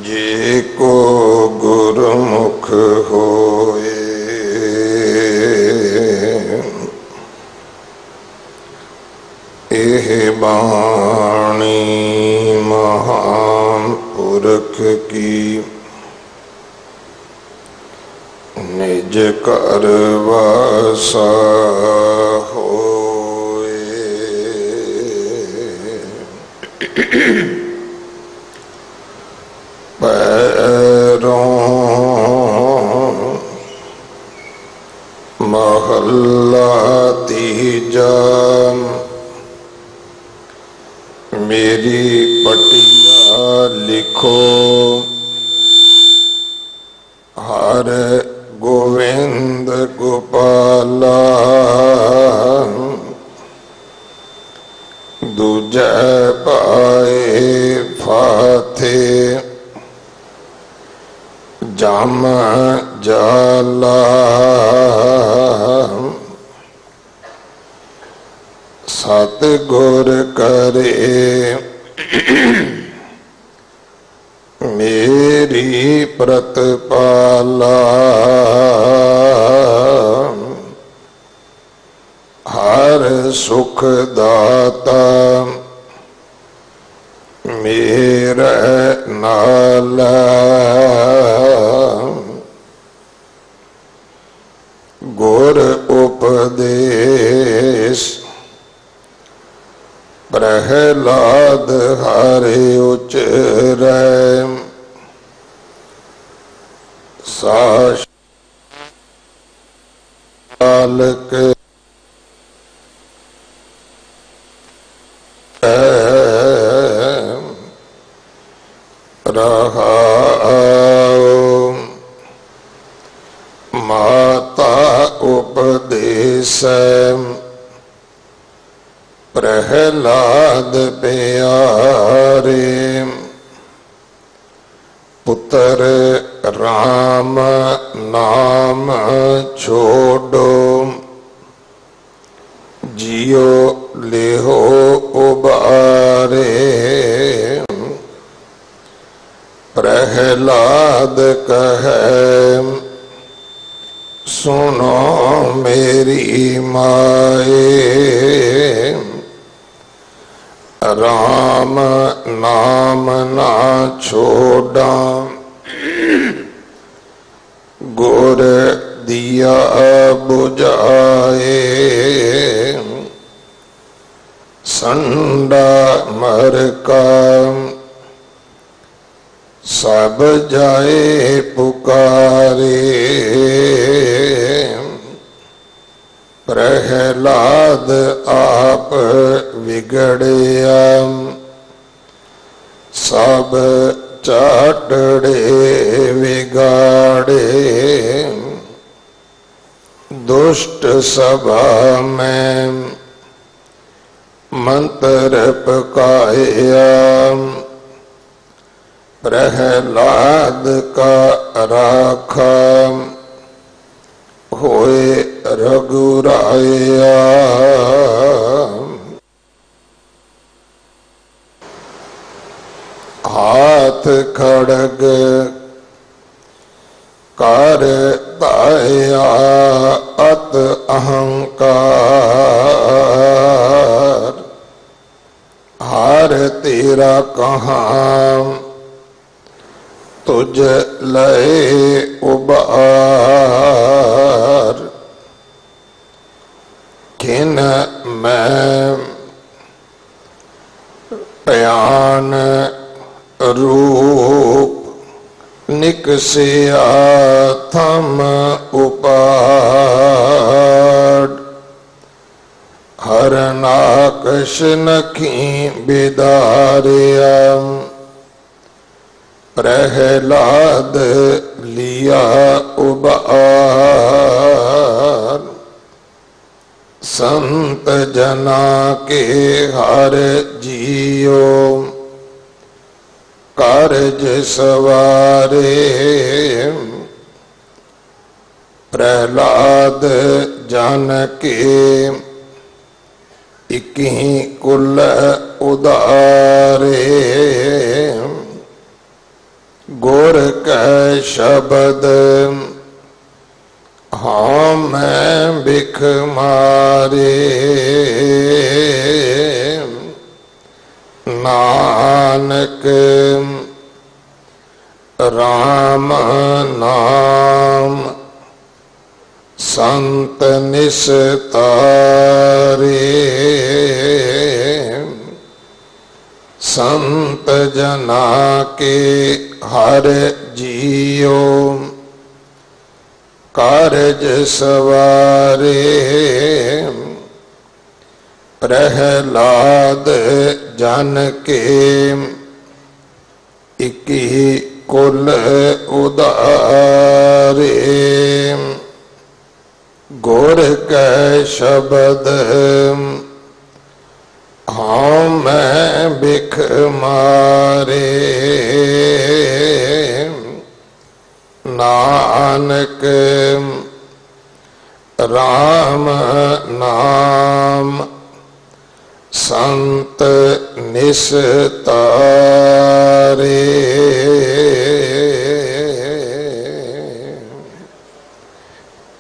जे को गुरमुख होए एह बाणी महान पुरख की निज कर वासा होए। पैरों महल्ला तीजा मेरी पटिया लिखो हर गोविंद गोपाला दूजे पाए फाथे जाम जाला सतगुर करे मेरी प्रतिपाला हर सुख दाता मेरे नाल गुर उपदेश प्रहलाद हरे उचरै साशालक रहाओ माता उपदेश प्रहलाद प्यारे पुत्र राम नाम छोड़ो जियो लेहो उबारे। प्रहलाद कहे सुनो मेरी माए राम नाम ना छोड़ा गुर दिया बुझाए। संडा मर का सब जाए पुकारे। प्रहलाद आप बिगड़िया सब चाटड़े बिगाड़े। दुष्ट सभा में मंत्र पकाया प्रहलाद का राखा होए रघुराया। हाथ खड़ग कर ताया अत अहंकार हार तेरा कहाँ तुझ लए उबार। किन मैं प्यान रूप निकसिया थम उपाड़ हरनाकश नखी बिदारिया। प्रहलाद लिया उबार संत जना के हर जियो कारज सवारे। प्रहलाद जान के इकी कुल उदारे शब्द हाँ मैं बिख मारे। नानक राम नाम संत निस्तारे। संत जना के हर जियो कारज सवारे। प्रहलाद जन के एक ही कुल उदारे। गुर कै शब्द हाँ मैं बिख मारे। नानक राम नाम संत निस्तारे।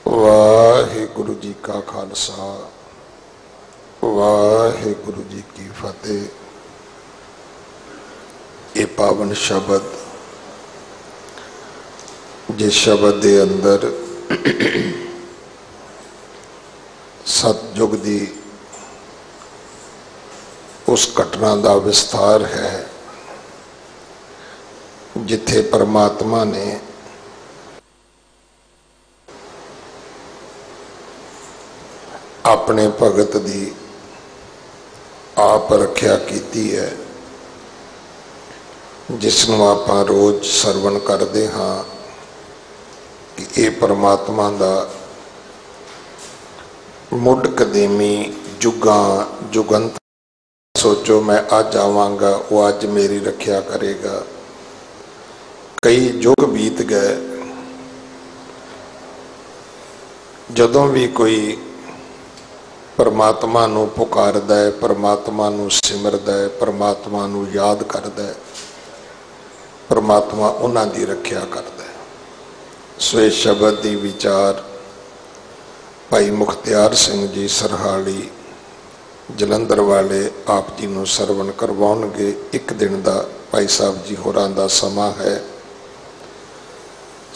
वाहिगुरु जी का खालसा वाहिगुरु जी की फतेह। ये पावन शब्द जिस शब्द के अंदर सतयुग दी उस घटना का विस्तार है जिथे परमात्मा ने अपने भगत दी आप रख्या की है, जिसनों आप रोज सरवण करते हाँ कि ये परमात्मा दा मुढ़ कदीमी जुगां जुगंत। सोचो मैं अज आवांगा वो अज मेरी रख्या करेगा। कई युग बीत गए, जदों भी कोई परमात्मा नूं पुकारदा है, परमात्मा नूं सिमरदा है, परमात्मा नूं याद करदा है, परमात्मा उन्हां दी रख्या करदा है। सो इस शब्द दी विचार भाई मुख्तियार सिंह जी सरहाली जलंधर वाले आप जी नूं सरवण करवाउणगे। एक दिन का भाई साहब जी होरां दा समा है।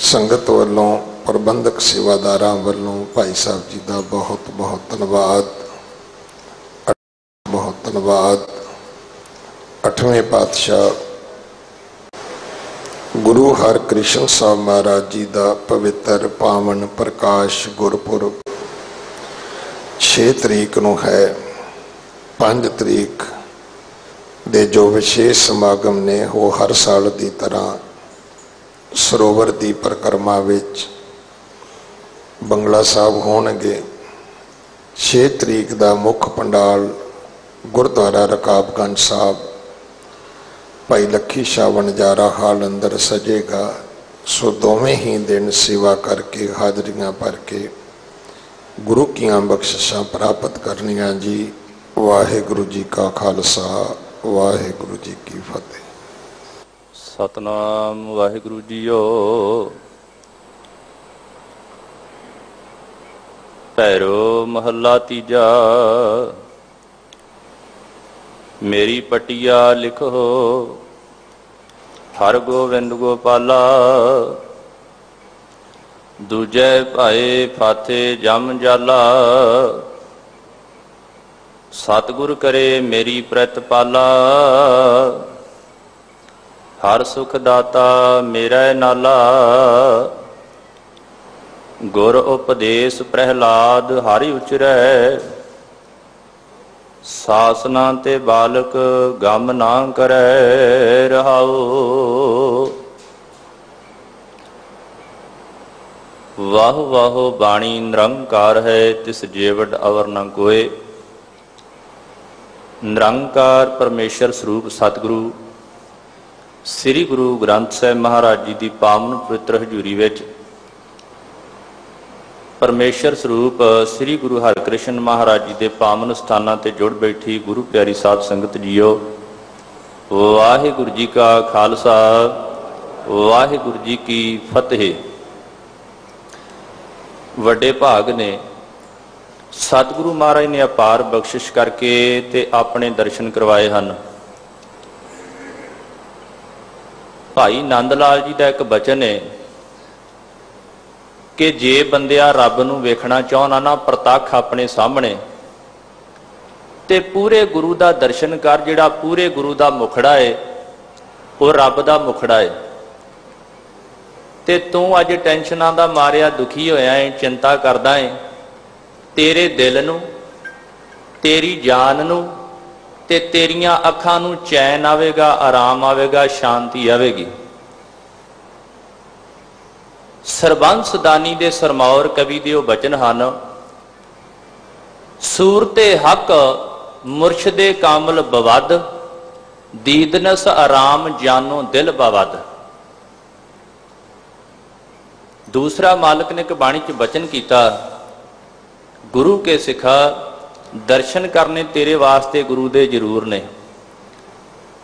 संगत वालों प्रबंधक सेवादारां वालों भाई साहब जी का बहुत बहुत धन्यवाद, बहुत धन्यवाद। 8वें पातशाह गुरु हरकृष्ण साहब महाराज जी का पवित्र पावन प्रकाश गुरपुरब 6 तरीक नूं है। 5 तरीक दे जो विशेष समागम ने वो हर साल की तरह सरोवर की परिक्रमा विच बंगला साहब होणगे। 6 तरीक का मुख पंडाल गुरुद्वारा रकाबगंज साहब भाई लखी शाह वणजारा हाल अंदर सजेगा। सो दोवें ही दिन सेवा करके हाजरियां भर के गुरु की बख्शिशां प्राप्त करनियां जी। वाहिगुरु जी का खालसा वाहिगुरु जी की फतेह। सतनाम वाहिगुरु जीओ। भैरो महला तीजा। मेरी पटिया लिखो हर गोविंद गोपाला। दूजे भाए फाथे जम जाला। सतगुर करे मेरी प्रतिपाला। हर सुख दाता मेरा नाला। गुर उपदेश प्रहलाद हरि उचरै। सासना ते बालक गम ना करे रहाओ। वाह वाह बाणी निरंकार है तिस जेवड अवर न कोय। निरंकार परमेश्वर स्वरूप सतगुरु श्री गुरु ग्रंथ साहिब महाराज जी की पावन पवित्र हजूरी विच परमेश्वर स्वरूप श्री गुरु हरकृष्ण महाराज जी के पावन स्थानां ते जुड़ बैठी गुरु प्यारी साध संगत जीओ। वाहिगुरु जी का खालसा ਵਾਹਿਗੁਰੂ ਜੀ ਕੀ ਫਤਿਹ। ਵੱਡੇ ਭਾਗ ਨੇ ਸਤਿਗੁਰੂ ਮਹਾਰਾਜ ਨੇ ਅਪਾਰ ਬਖਸ਼ਿਸ਼ ਕਰਕੇ ਤੇ ਆਪਣੇ ਦਰਸ਼ਨ ਕਰਵਾਏ ਹਨ। ਭਾਈ ਨੰਦ ਲਾਲ ਜੀ ਦਾ ਇੱਕ ਬਚਨ ਹੈ ਕਿ ਜੇ ਬੰਦਿਆ ਰੱਬ ਨੂੰ ਵੇਖਣਾ ਚਾਹੁੰਦਾ ਨਾ ਪ੍ਰਤੱਖ ਆਪਣੇ ਸਾਹਮਣੇ, ਤੇ ਪੂਰੇ ਗੁਰੂ ਦਾ ਦਰਸ਼ਨ ਕਰ। ਜਿਹੜਾ ਪੂਰੇ ਗੁਰੂ ਦਾ ਮੁਖੜਾ ਹੈ ਉਹ ਰੱਬ ਦਾ ਮੁਖੜਾ ਹੈ। ਤੇ ਤੂੰ ਅੱਜ ਟੈਨਸ਼ਨਾਂ ਦਾ ਮਾਰਿਆ ਦੁਖੀ ਹੋਇਆ ਹੈ, ਚਿੰਤਾ ਕਰਦਾ ਹੈ। ਤੇਰੇ ਦਿਲ ਨੂੰ, ਤੇਰੀ ਜਾਨ ਨੂੰ ਤੇ ਤੇਰੀਆਂ ਅੱਖਾਂ ਨੂੰ ਚੈਨ ਆਵੇਗਾ, ਆਰਾਮ ਆਵੇਗਾ, ਸ਼ਾਂਤੀ ਆਵੇਗੀ। ਸਰਬੰਸ ਦਾਨੀ ਦੇ ਸਰਮੌਰ ਕਵੀ ਦੇ ਉਹ ਬਚਨ ਹਨ, ਸੂਰਤੇ ਹੱਕ ਮੁਰਸ਼ਦੇ ਕਾਮਲ ਬਵਦ, ਦੀਦਨਸ ਆਰਾਮ ਜਾਨੋ ਦਿਲ ਬਵਦ। ਦੂਸਰਾ ਮਾਲਕ ਨੇ ਇੱਕ ਬਾਣੀ ਚ ਬਚਨ ਕੀਤਾ, ਗੁਰੂ ਕੇ ਸਿਖਾ ਦਰਸ਼ਨ ਕਰਨੇ ਤੇਰੇ ਵਾਸਤੇ ਗੁਰੂ ਦੇ ਜ਼ਰੂਰ ਨੇ।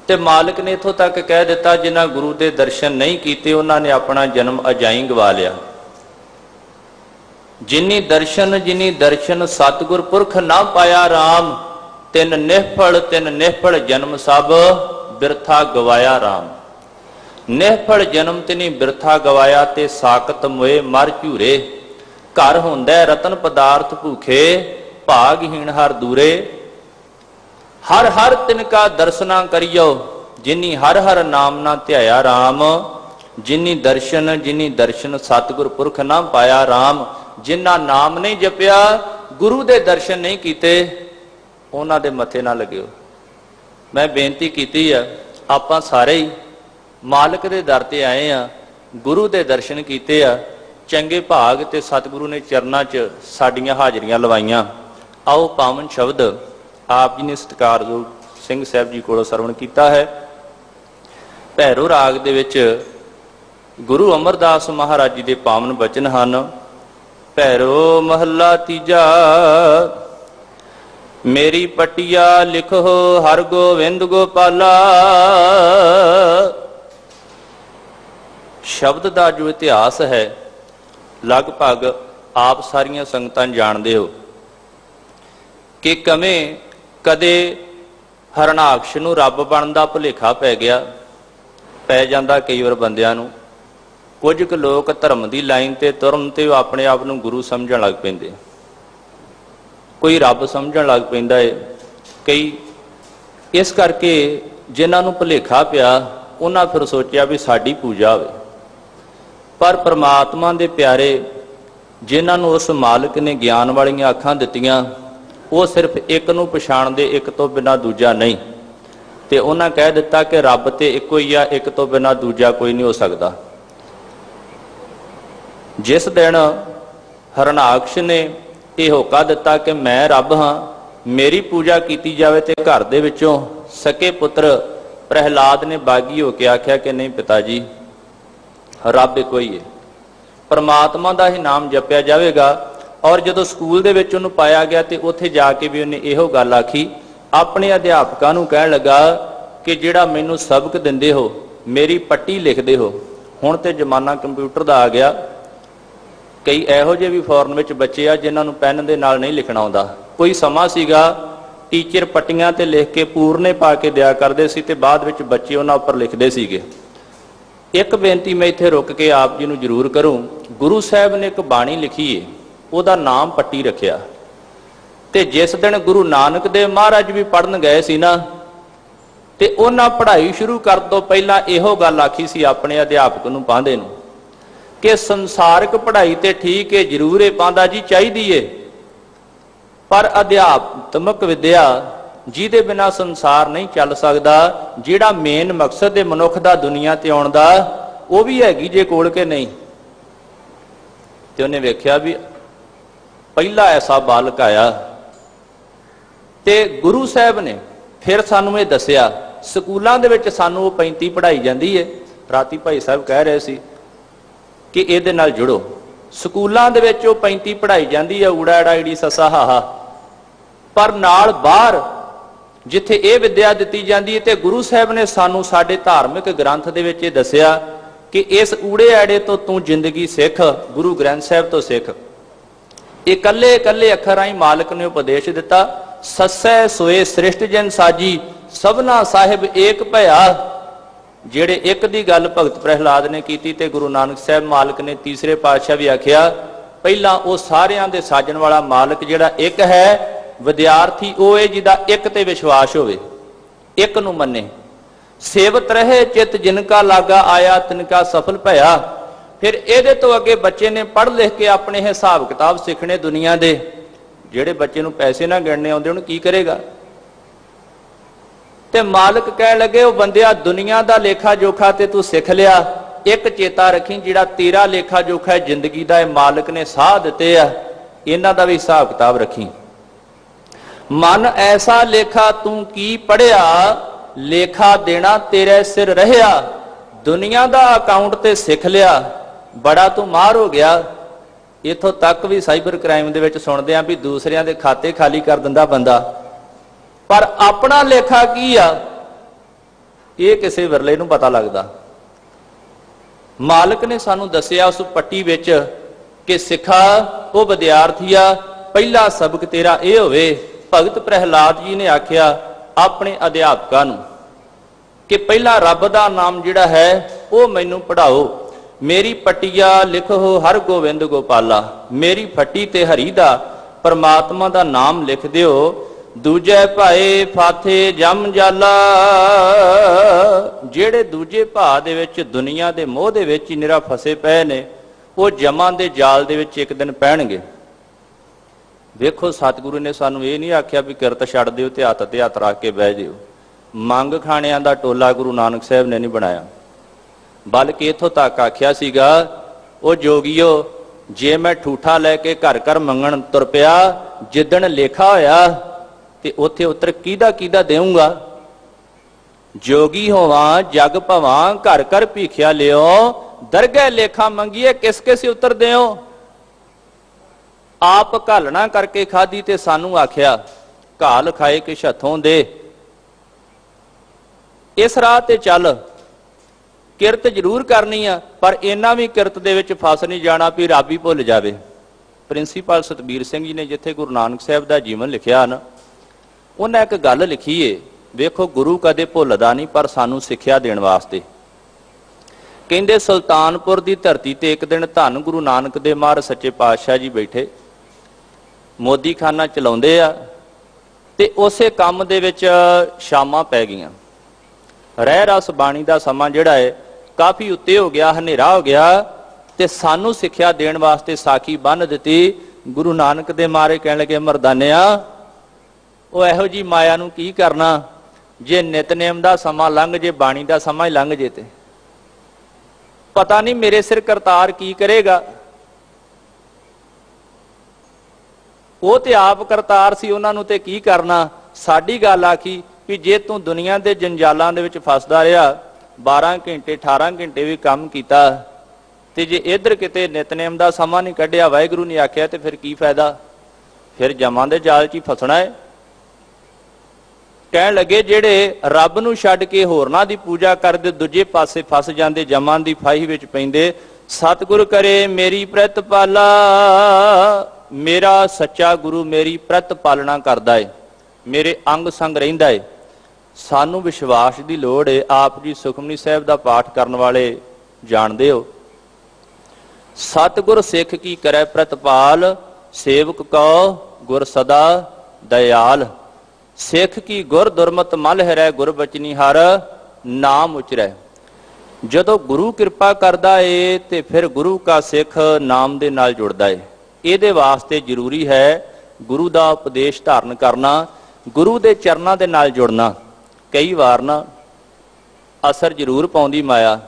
ਤੇ ਮਾਲਕ ਨੇ ਇੱਥੋਂ ਤੱਕ ਕਹਿ ਦਿੱਤਾ, ਜਿਨ੍ਹਾਂ ਗੁਰੂ ਦੇ ਦਰਸ਼ਨ ਨਹੀਂ ਕੀਤੇ ਉਹਨਾਂ ਨੇ ਆਪਣਾ ਜਨਮ ਅਜਾਈਂ ਗਵਾ ਲਿਆ। ਜਿਨੀ ਦਰਸ਼ਨ ਸਤਿਗੁਰ ਪੁਰਖ ਨਾ ਪਾਇਆ ਰਾਮ, ਤਿਨ ਨਿਹਫਲ ਜਨਮ ਸਭ ਬਿਰਥਾ ਗਵਾਇਆ ਰਾਮ। ਨਿਹਫਲ ਜਨਮ ਤਿਨੀ ਬਿਰਥਾ ਗਵਾਇਆ, ਤੇ ਸਾਕਤ ਮੋਏ ਮਰ ਝੂਰੇ। ਘਰ ਹੁੰਦਾ ਰਤਨ ਪਦਾਰਥ ਭੂਖੇ, ਭਾਗਹੀਣ ਹਰ ਦੂਰੇ। ਹਰ ਹਰ ਤਿਨਕਾ ਦਰਸ਼ਨਾ ਕਰਿਓ, ਜਿਨੀ ਹਰ ਹਰ ਨਾਮ ਨਾ ਧਿਆਇਆ ਰਾਮ। ਜਿਨੀ ਦਰਸ਼ਨ ਸਤਿਗੁਰ ਪੁਰਖ ਨਾ ਪਾਇਆ ਰਾਮ। ਜਿਨ੍ਹਾਂ ਨਾਮ ਨਹੀਂ ਜਪਿਆ, ਗੁਰੂ ਦੇ ਦਰਸ਼ਨ ਨਹੀਂ ਕੀਤੇ, ਉਹਨਾਂ ਦੇ ਮੱਥੇ ਨਾ ਲੱਗਿਓ। ਮੈਂ ਬੇਨਤੀ ਕੀਤੀ ਆ, ਆਪਾਂ ਸਾਰੇ ਹੀ ਮਾਲਕ ਦੇ ਦਰ ਤੇ ਆਏ ਆ, ਗੁਰੂ ਦੇ ਦਰਸ਼ਨ ਕੀਤੇ ਆ, ਚੰਗੇ ਭਾਗ ਤੇ ਸਤਿਗੁਰੂ ਨੇ ਚਰਨਾਂ 'ਚ ਸਾਡੀਆਂ ਹਾਜ਼ਰੀਆਂ ਲਵਾਈਆਂ। ਆਓ ਪਾਵਨ ਸ਼ਬਦ ਆਪ ਜੀ ਨੇ ਸਤਿਕਾਰਯੋਗ ਸਿੰਘ ਸਾਹਿਬ ਜੀ ਕੋਲੋਂ ਸਰਵਣ ਕੀਤਾ ਹੈ। ਭੈਰੋ ਰਾਗ ਦੇ ਵਿੱਚ ਗੁਰੂ ਅਮਰਦਾਸ ਮਹਾਰਾਜ ਜੀ ਦੇ ਪਾਵਨ ਬਚਨ ਹਨ। ਭੈਰੋ ਮਹੱਲਾ ਤੀਜਾ, ਮੇਰੀ ਪਟਿਆ ਲਿਖੋ ਹਰ ਗੋਵਿੰਦ ਗੋਪਾਲਾ। ਸ਼ਬਦ ਦਾ ਜੋ ਇਤਿਹਾਸ ਹੈ ਲਗਭਗ ਆਪ ਸਾਰੀਆਂ ਸੰਗਤਾਂ ਜਾਣਦੇ ਹੋ ਕਿ ਕਦੇ ਹਰਨਾਕਸ਼ ਨੂੰ ਰੱਬ ਬਣਨ ਦਾ ਭੁਲੇਖਾ ਪੈ ਜਾਂਦਾ ਕਈ ਵਾਰ ਬੰਦਿਆਂ ਨੂੰ। ਕੁਝ ਕੁ ਲੋਕ ਧਰਮ ਦੀ ਲਾਈਨ ਤੇ ਤੁਰਨ ਤੇ ਆਪਣੇ ਆਪ ਨੂੰ ਗੁਰੂ ਸਮਝਣ ਲੱਗ ਪੈਂਦੇ, ਕੋਈ ਰੱਬ ਸਮਝਣ ਲੱਗ ਪੈਂਦਾ ਹੈ। ਕਈ ਇਸ ਕਰਕੇ ਜਿਨ੍ਹਾਂ ਨੂੰ ਭੁਲੇਖਾ ਪਿਆ ਉਹਨਾਂ ਫਿਰ ਸੋਚਿਆ ਵੀ ਸਾਡੀ ਪੂਜਾ ਹੋਵੇ। ਪਰ ਪ੍ਰਮਾਤਮਾ ਦੇ ਪਿਆਰੇ ਜਿਨ੍ਹਾਂ ਨੂੰ ਉਸ ਮਾਲਕ ਨੇ ਗਿਆਨ ਵਾਲੀਆਂ ਅੱਖਾਂ ਦਿੱਤੀਆਂ, ਉਹ ਸਿਰਫ ਇੱਕ ਨੂੰ ਪਛਾਣਦੇ, ਇੱਕ ਤੋਂ ਬਿਨਾਂ ਦੂਜਾ ਨਹੀਂ। ਤੇ ਉਹਨਾਂ ਕਹਿ ਦਿੱਤਾ ਕਿ ਰੱਬ ਤੇ ਇੱਕੋ ਹੀ ਆ, ਇੱਕ ਤੋਂ ਬਿਨਾਂ ਦੂਜਾ ਕੋਈ ਨਹੀਂ ਹੋ ਸਕਦਾ। ਜਿਸ ਦਿਨ ਹਰਨਾਕਸ਼ ਨੇ ਇਹ ਹੋਕਾ ਦਿੱਤਾ ਕਿ ਮੈਂ ਰੱਬ ਹਾਂ, ਮੇਰੀ ਪੂਜਾ ਕੀਤੀ ਜਾਵੇ, ਤੇ ਘਰ ਦੇ ਵਿੱਚੋਂ ਸਕੇ ਪੁੱਤਰ ਪ੍ਰਹਿਲਾਦ ਨੇ ਬਾਗੀ ਹੋ ਕੇ ਆਖਿਆ ਕਿ ਨਹੀਂ ਪਿਤਾ ਜੀ, ਰੱਬ ਇੱਕੋ ਹੀ ਹੈ, ਪਰਮਾਤਮਾ ਦਾ ਹੀ ਨਾਮ ਜਪਿਆ ਜਾਵੇਗਾ। ਔਰ ਜਦੋਂ ਸਕੂਲ ਦੇ ਵਿੱਚ ਉਹਨੂੰ ਪਾਇਆ ਗਿਆ ਤੇ ਉੱਥੇ ਜਾ ਕੇ ਵੀ ਉਹਨੇ ਇਹੋ ਗੱਲ ਆਖੀ। ਆਪਣੇ ਅਧਿਆਪਕਾਂ ਨੂੰ ਕਹਿਣ ਲੱਗਾ ਕਿ ਜਿਹੜਾ ਮੈਨੂੰ ਸਬਕ ਦਿੰਦੇ ਹੋ, ਮੇਰੀ ਪੱਟੀ ਲਿਖਦੇ ਹੋ। ਹੁਣ ਤੇ ਜ਼ਮਾਨਾ ਕੰਪਿਊਟਰ ਦਾ ਆ ਗਿਆ, ਕਈ ਇਹੋ ਜਿਹੇ ਵੀ ਫੋਰਨ ਵਿੱਚ ਬੱਚੇ ਆ ਜਿਨ੍ਹਾਂ ਨੂੰ ਪੈਨ ਦੇ ਨਾਲ ਨਹੀਂ ਲਿਖਣਾ ਆਉਂਦਾ। ਕੋਈ ਸਮਾਂ ਸੀਗਾ ਟੀਚਰ ਪੱਟੀਆਂ ਤੇ ਲਿਖ ਕੇ ਪੂਰਨੇ ਪਾ ਕੇ ਦਿਆ ਕਰਦੇ ਸੀ ਤੇ ਬਾਅਦ ਵਿੱਚ ਬੱਚੇ ਉਹਨਾਂ ਉੱਪਰ ਲਿਖਦੇ ਸੀਗੇ। ਇੱਕ ਬੇਨਤੀ ਮੈਂ ਇੱਥੇ ਰੁਕ ਕੇ ਆਪ ਜੀ ਨੂੰ ਜ਼ਰੂਰ ਕਰੂੰ। ਗੁਰੂ ਸਾਹਿਬ ਨੇ ਇੱਕ ਬਾਣੀ ਲਿਖੀ ਏ, ਉਹਦਾ ਨਾਮ ਪੱਟੀ ਰੱਖਿਆ। ਤੇ ਜਿਸ ਦਿਨ ਗੁਰੂ ਨਾਨਕ ਦੇਵ ਮਹਾਰਾਜ ਵੀ ਪੜ੍ਹਨ ਗਏ ਸੀ ਨਾ, ਤੇ ਉਹਨਾਂ ਪੜ੍ਹਾਈ ਸ਼ੁਰੂ ਕਰਨ ਤੋਂ ਪਹਿਲਾਂ ਇਹੋ ਗੱਲ ਆਖੀ ਸੀ ਆਪਣੇ ਅਧਿਆਪਕ ਨੂੰ, ਪਾਂਦੇ ਨੂੰ, ਕਿ ਸੰਸਾਰਿਕ ਪੜ੍ਹਾਈ ਤੇ ਠੀਕ ਏ, ਜ਼ਰੂਰ ਏ ਪਾਂਦਾ ਜੀ, ਚਾਹੀਦੀ ਏ, ਪਰ ਅਧਿਆਤਮਕ ਵਿਦਿਆ ਜਿਹਦੇ ਬਿਨਾਂ ਸੰਸਾਰ ਨਹੀਂ ਚੱਲ ਸਕਦਾ, ਜਿਹੜਾ ਮੇਨ ਮਕਸਦ ਹੈ ਮਨੁੱਖ ਦਾ ਦੁਨੀਆ ਤੇ ਆਉਣ ਦਾ, ਉਹ ਵੀ ਹੈਗੀ ਜੇ ਕੋਲ ਕੇ ਨਹੀਂ। ਤੇ ਉਹਨੇ ਵੇਖਿਆ ਵੀ ਪਹਿਲਾ ਐਸਾ ਬਾਲਕ ਆਇਆ। ਤੇ ਗੁਰੂ ਸਾਹਿਬ ਨੇ ਫਿਰ ਸਾਨੂੰ ਇਹ ਦੱਸਿਆ, ਸਕੂਲਾਂ ਦੇ ਵਿੱਚ ਸਾਨੂੰ ਉਹ 35 ਪੜ੍ਹਾਈ ਜਾਂਦੀ ਹੈ। ਰਾਤੀ ਭਾਈ ਸਾਹਿਬ ਕਹਿ ਰਹੇ ਸੀ ਕਿ ਇਹਦੇ ਨਾਲ ਜੁੜੋ। ਸਕੂਲਾਂ ਦੇ ਵਿੱਚ ਉਹ 35 ਪੜ੍ਹਾਈ ਜਾਂਦੀ ਹੈ, ਊੜਾ ਐੜਾ ਈੜੀ ਸੱਸਾ ਹਾਹਾ, ਪਰ ਨਾਲ ਬਾਹਰ ਜਿੱਥੇ ਇਹ ਵਿਦਿਆ ਦਿੱਤੀ ਜਾਂਦੀ ਹੈ। ਤੇ ਗੁਰੂ ਸਾਹਿਬ ਨੇ ਸਾਨੂੰ ਸਾਡੇ ਧਾਰਮਿਕ ਗ੍ਰੰਥ ਦੇ ਵਿੱਚ ਇਹ ਦੱਸਿਆ कि इस ऊड़े आड़े तो तू जिंदगी सिख, गुरु ग्रंथ साहिब तो सिख। ये कल्ले कल्ले अखरां ही मालिक ने उपदेश दिता। ससै सोए श्रेष्ठ जन साजी, सबना साहिब एक भया। जेड़े एक दी गल भगत प्रहलाद ने की ते गुरु नानक साहब मालिक ने तीसरे पातशाह भी आख्या, पहला वो सारियां दे साजन वाला मालिक जेड़ा एक है, विद्यार्थी वो है जिदा एक ते विश्वास होवे, एक नूं मन्ने। सेवत रहे चित जिनका लागा आया तिनका सफल भया। फिर ਇਹਦੇ ਤੋਂ ਅੱਗੇ ਬੱਚੇ ਨੇ पढ़ लिख के अपने हिसाब किताब सीखने दुनिया दे। ਜਿਹੜੇ ਬੱਚੇ ਨੂੰ ਪੈਸੇ ਨਾ ਗਿਣਨੇ ਆਉਂਦੇ ਉਹਨੂੰ ਕੀ ਕਰੇਗਾ? ਤੇ ਮਾਲਕ ਕਹਿਣ ਲੱਗੇ ਉਹ ਬੰਦਿਆ ਦੁਨੀਆ ਦਾ ਲੇਖਾ ਜੋਖਾ ਤੇ ਤੂੰ ਸਿੱਖ ਲਿਆ, ਇੱਕ ਚੇਤਾ ਰੱਖੀ ਜਿਹੜਾ ਤੇਰਾ ਲੇਖਾ ਜੋਖਾ ਹੈ ਜ਼ਿੰਦਗੀ ਦਾ, ਇਹ ਮਾਲਕ ਨੇ ਸਾਹ ਦਿੱਤੇ ਆ, ਇਹਨਾਂ ਦਾ ਵੀ ਹਿਸਾਬ ਕਿਤਾਬ ਰੱਖੀ। ਮਨ ਐਸਾ ਲੇਖਾ ਤੂੰ ਕੀ ਪੜਿਆ, ਲੇਖਾ ਦੇਣਾ ਤੇਰੇ ਸਿਰ ਰਹਿਆ। ਦੁਨੀਆ ਦਾ ਅਕਾਊਂਟ ਤੇ ਸਿੱਖ ਲਿਆ, ਬੜਾ ਤੂੰ ਮਾਰ ਹੋ ਗਿਆ। ਇੱਥੋਂ ਤੱਕ ਵੀ ਸਾਈਬਰ ਕ੍ਰਾਈਮ ਦੇ ਵਿੱਚ ਸੁਣਦੇ ਆ ਵੀ ਦੂਸਰਿਆਂ ਦੇ ਖਾਤੇ ਖਾਲੀ ਕਰ ਦਿੰਦਾ ਬੰਦਾ, ਪਰ ਆਪਣਾ ਲੇਖਾ ਕੀ ਆ ਇਹ ਕਿਸੇ ਵਿਰਲੇ ਨੂੰ ਪਤਾ ਲੱਗਦਾ। ਮਾਲਕ ਨੇ ਸਾਨੂੰ ਦੱਸਿਆ ਉਸ ਪੱਟੀ ਵਿੱਚ ਕਿ ਸਿੱਖਾ ਉਹ ਵਿਦਿਆਰਥੀ ਆ, ਪਹਿਲਾ ਸਬਕ ਤੇਰਾ ਇਹ ਹੋਵੇ। ਭਗਤ ਪ੍ਰਹਿਲਾਦ ਜੀ ਨੇ ਆਖਿਆ ਆਪਣੇ ਅਧਿਆਪਕਾਂ ਨੂੰ ਕਿ ਪਹਿਲਾ ਰੱਬ ਦਾ ਨਾਮ ਜਿਹੜਾ ਹੈ ਉਹ ਮੈਨੂੰ ਪੜ੍ਹਾਓ। ਮੇਰੀ ਪੱਟੀਆ ਲਿਖੋ ਹਰ ਗੋਬਿੰਦ ਗੋਪਾਲਾ, ਮੇਰੀ ਫੱਟੀ ਤੇ ਹਰੀ ਦਾ ਪਰਮਾਤਮਾ ਦਾ ਨਾਮ ਲਿਖ ਦਿਓ। ਦੂਜੇ ਭਾਏ ਫਾਥੇ ਜਮ ਜਾਲਾ, ਜਿਹੜੇ ਦੂਜੇ ਭਾਅ ਦੇ ਵਿੱਚ ਦੁਨੀਆ ਦੇ ਮੋਹ ਦੇ ਵਿੱਚ ਹੀ ਨਿਰਾ ਫਸੇ ਪਏ ਨੇ, ਉਹ ਜਮਾਂ ਦੇ ਜਾਲ ਦੇ ਵਿੱਚ ਇੱਕ ਦਿਨ ਪੈਣਗੇ। ਵੇਖੋ ਸਤਿਗੁਰੂ ਨੇ ਸਾਨੂੰ ਇਹ ਨਹੀਂ ਆਖਿਆ ਵੀ ਕਿਰਤ ਛੱਡ ਦਿਓ ਤੇ ਹੱਥ ਰੱਖ ਕੇ ਬਹਿ ਜਿਓ। ਮੰਗ ਖਾਣਿਆਂ ਦਾ ਟੋਲਾ ਗੁਰੂ ਨਾਨਕ ਸਾਹਿਬ ਨੇ ਨਹੀਂ ਬਣਾਇਆ, ਬਲਕਿ ਇੱਥੋਂ ਤੱਕ ਆਖਿਆ ਸੀਗਾ, ਉਹ ਜੋਗੀਓ ਜੇ ਮੈਂ ਠੂਠਾ ਲੈ ਕੇ ਘਰ ਘਰ ਮੰਗਣ ਤੁਰ ਪਿਆ, ਜਿੱਦਣ ਲੇਖਾ ਹੋਇਆ ਤੇ ਉੱਥੇ ਉੱਤਰ ਕਿਹਦਾ ਦੇਊਂਗਾ। ਜੋਗੀ ਹੋਵਾਂ ਜਗ ਭਵਾਂ ਘਰ ਘਰ ਭੀਖਿਆ ਲਿਓ, ਦਰਗਹਿ ਲੇਖਾ ਮੰਗੀਏ ਕਿਸ ਕਿਸ ਉੱਤਰ ਦਿਓ। ਆਪ ਘਾਲਣਾ ਕਰਕੇ ਖਾਦੀ ਤੇ ਸਾਨੂੰ ਆਖਿਆ ਘਾਲ ਖਾਏ ਕਿਛ ਹੱਥੋਂ ਦੇ। ਇਸ ਰਾਹ ਤੇ ਚੱਲ, ਕਿਰਤ ਜ਼ਰੂਰ ਕਰਨੀ ਆ, ਪਰ ਇਹਨਾਂ ਵੀ ਕਿਰਤ ਦੇ ਵਿੱਚ ਫਸ ਨਹੀਂ ਜਾਣਾ ਵੀ ਰੱਬ ਹੀ ਭੁੱਲ ਜਾਵੇ। ਪ੍ਰਿੰਸੀਪਲ ਸਤਬੀਰ ਸਿੰਘ ਜੀ ਨੇ ਜਿੱਥੇ ਗੁਰੂ ਨਾਨਕ ਸਾਹਿਬ ਦਾ ਜੀਵਨ ਲਿਖਿਆ ਨਾ, ਉਹਨਾਂ ਇੱਕ ਗੱਲ ਲਿਖੀ ਏ, ਵੇਖੋ ਗੁਰੂ ਕਦੇ ਭੁੱਲਦਾ ਨਹੀਂ, ਪਰ ਸਾਨੂੰ ਸਿੱਖਿਆ ਦੇਣ ਵਾਸਤੇ। ਕਹਿੰਦੇ ਸੁਲਤਾਨਪੁਰ ਦੀ ਧਰਤੀ ਤੇ ਇੱਕ ਦਿਨ ਧੰਨ ਗੁਰੂ ਨਾਨਕ ਦੇ ਮਹਾਰਾਜ ਸੱਚੇ ਪਾਤਸ਼ਾਹ ਜੀ ਬੈਠੇ ਮੋਦੀ ਖਾਨਾ ਚਲਾਉਂਦੇ ਆ, ਤੇ ਉਸੇ ਕੰਮ ਦੇ ਵਿੱਚ ਸ਼ਾਮਾਂ ਪੈ ਗਈਆਂ। ਰਹਿ ਰਸ ਬਾਣੀ ਦਾ ਸਮਾਂ ਜਿਹੜਾ ਹੈ ਕਾਫੀ ਉੱਤੇ ਹੋ ਗਿਆ, ਹਨੇਰਾ ਹੋ ਗਿਆ, ਤੇ ਸਾਨੂੰ ਸਿੱਖਿਆ ਦੇਣ ਵਾਸਤੇ ਸਾਖੀ ਬੰਨ੍ਹ ਦਿੱਤੀ। ਗੁਰੂ ਨਾਨਕ ਦੇ ਮਾਰੇ ਕਹਿਣ ਲੱਗੇ ਮਰਦਾਨਿਆ, ਉਹ ਇਹੋ ਜੀ ਮਾਇਆ ਨੂੰ ਕੀ ਕਰਨਾ, ਜੇ ਨਿਤਨੇਮ ਦਾ ਸਮਾਂ ਲੰਘ ਜੇ, ਬਾਣੀ ਦਾ ਸਮਾਂ ਹੀ ਲੰਘ ਜੇ, ਤੇ ਪਤਾ ਨਹੀਂ ਮੇਰੇ ਸਿਰ ਕਰਤਾਰ ਕੀ ਕਰੇਗਾ। ਉਹ ਤੇ ਆਪ ਕਰਤਾਰ ਸੀ, ਉਹਨਾਂ ਨੂੰ ਤੇ ਕੀ ਕਰਨਾ। ਸਾਡੀ ਗੱਲ ਆਖੀ ਵੀ ਜੇ ਤੂੰ ਦੁਨੀਆ ਦੇ ਜੰਜਾਲਾਂ ਦੇ ਵਿੱਚ ਫਸਦਾ ਰਿਹਾ, 12 ਘੰਟੇ 18 ਘੰਟੇ ਵੀ ਕੰਮ ਕੀਤਾ, ਤੇ ਜੇ ਇੱਧਰ ਕਿਤੇ ਨਿਤਨੇਮ ਦਾ ਸਮਾਂ ਨਹੀਂ ਕੱਢਿਆ, ਵਾਹਿਗੁਰੂ ਨੇ ਆਖਿਆ, ਤੇ ਫਿਰ ਕੀ ਫਾਇਦਾ, ਫਿਰ ਜਮਾਂ ਦੇ ਜਾਲ 'ਚ ਹੀ ਫਸਣਾ ਹੈ। ਕਹਿਣ ਲੱਗੇ ਜਿਹੜੇ ਰੱਬ ਨੂੰ ਛੱਡ ਕੇ ਹੋਰਨਾਂ ਦੀ ਪੂਜਾ ਕਰਦੇ, ਦੂਜੇ ਪਾਸੇ ਫਸ ਜਾਂਦੇ, ਜਮਾਂ ਦੀ ਫਾਹੀ ਵਿੱਚ ਪੈਂਦੇ। ਸਤਿਗੁਰ ਕਰੇ ਮੇਰੀ ਪ੍ਰਤ ਪਾਲਾ, ਮੇਰਾ ਸੱਚਾ ਗੁਰੂ ਮੇਰੀ ਪ੍ਰਤ ਪਾਲਣਾ ਕਰਦਾ ਏ, ਮੇਰੇ ਅੰਗ ਸੰਗ ਰਹਿੰਦਾ ਏ। ਸਾਨੂੰ ਵਿਸ਼ਵਾਸ ਦੀ ਲੋੜ ਏ। ਆਪ ਜੀ ਸੁਖਮਨੀ ਸਾਹਿਬ ਦਾ ਪਾਠ ਕਰਨ ਵਾਲੇ ਜਾਣਦੇ ਹੋ, ਸਤਿਗੁਰ ਸਿੱਖ ਕੀ ਕਰੈ ਪ੍ਰਤਪਾਲ, ਸੇਵਕ ਕਉ ਗੁਰ ਸਦਾ ਦਇਆਲ। ਸਿੱਖ ਕੀ ਗੁਰ ਦੁਰਮਤ ਮਲ ਹਰੈ, ਗੁਰ ਬਚਨੀ ਹਰ ਨਾਮ ਉਚਰੈ। ਜਦੋਂ ਗੁਰੂ ਕਿਰਪਾ ਕਰਦਾ ਏ ਤੇ ਫਿਰ ਗੁਰੂ ਕਾ ਸਿੱਖ ਨਾਮ ਦੇ ਨਾਲ ਜੁੜਦਾ ਏ। ਇਹਦੇ ਵਾਸਤੇ ਜ਼ਰੂਰੀ ਹੈ ਗੁਰੂ ਦਾ ਉਪਦੇਸ਼ ਧਾਰਨ ਕਰਨਾ, ਗੁਰੂ ਦੇ ਚਰਨਾਂ ਦੇ ਨਾਲ ਜੁੜਨਾ। ਕਈ ਵਾਰ ਨਾ ਅਸਰ ਜ਼ਰੂਰ ਪਾਉਂਦੀ ਮਾਇਆ,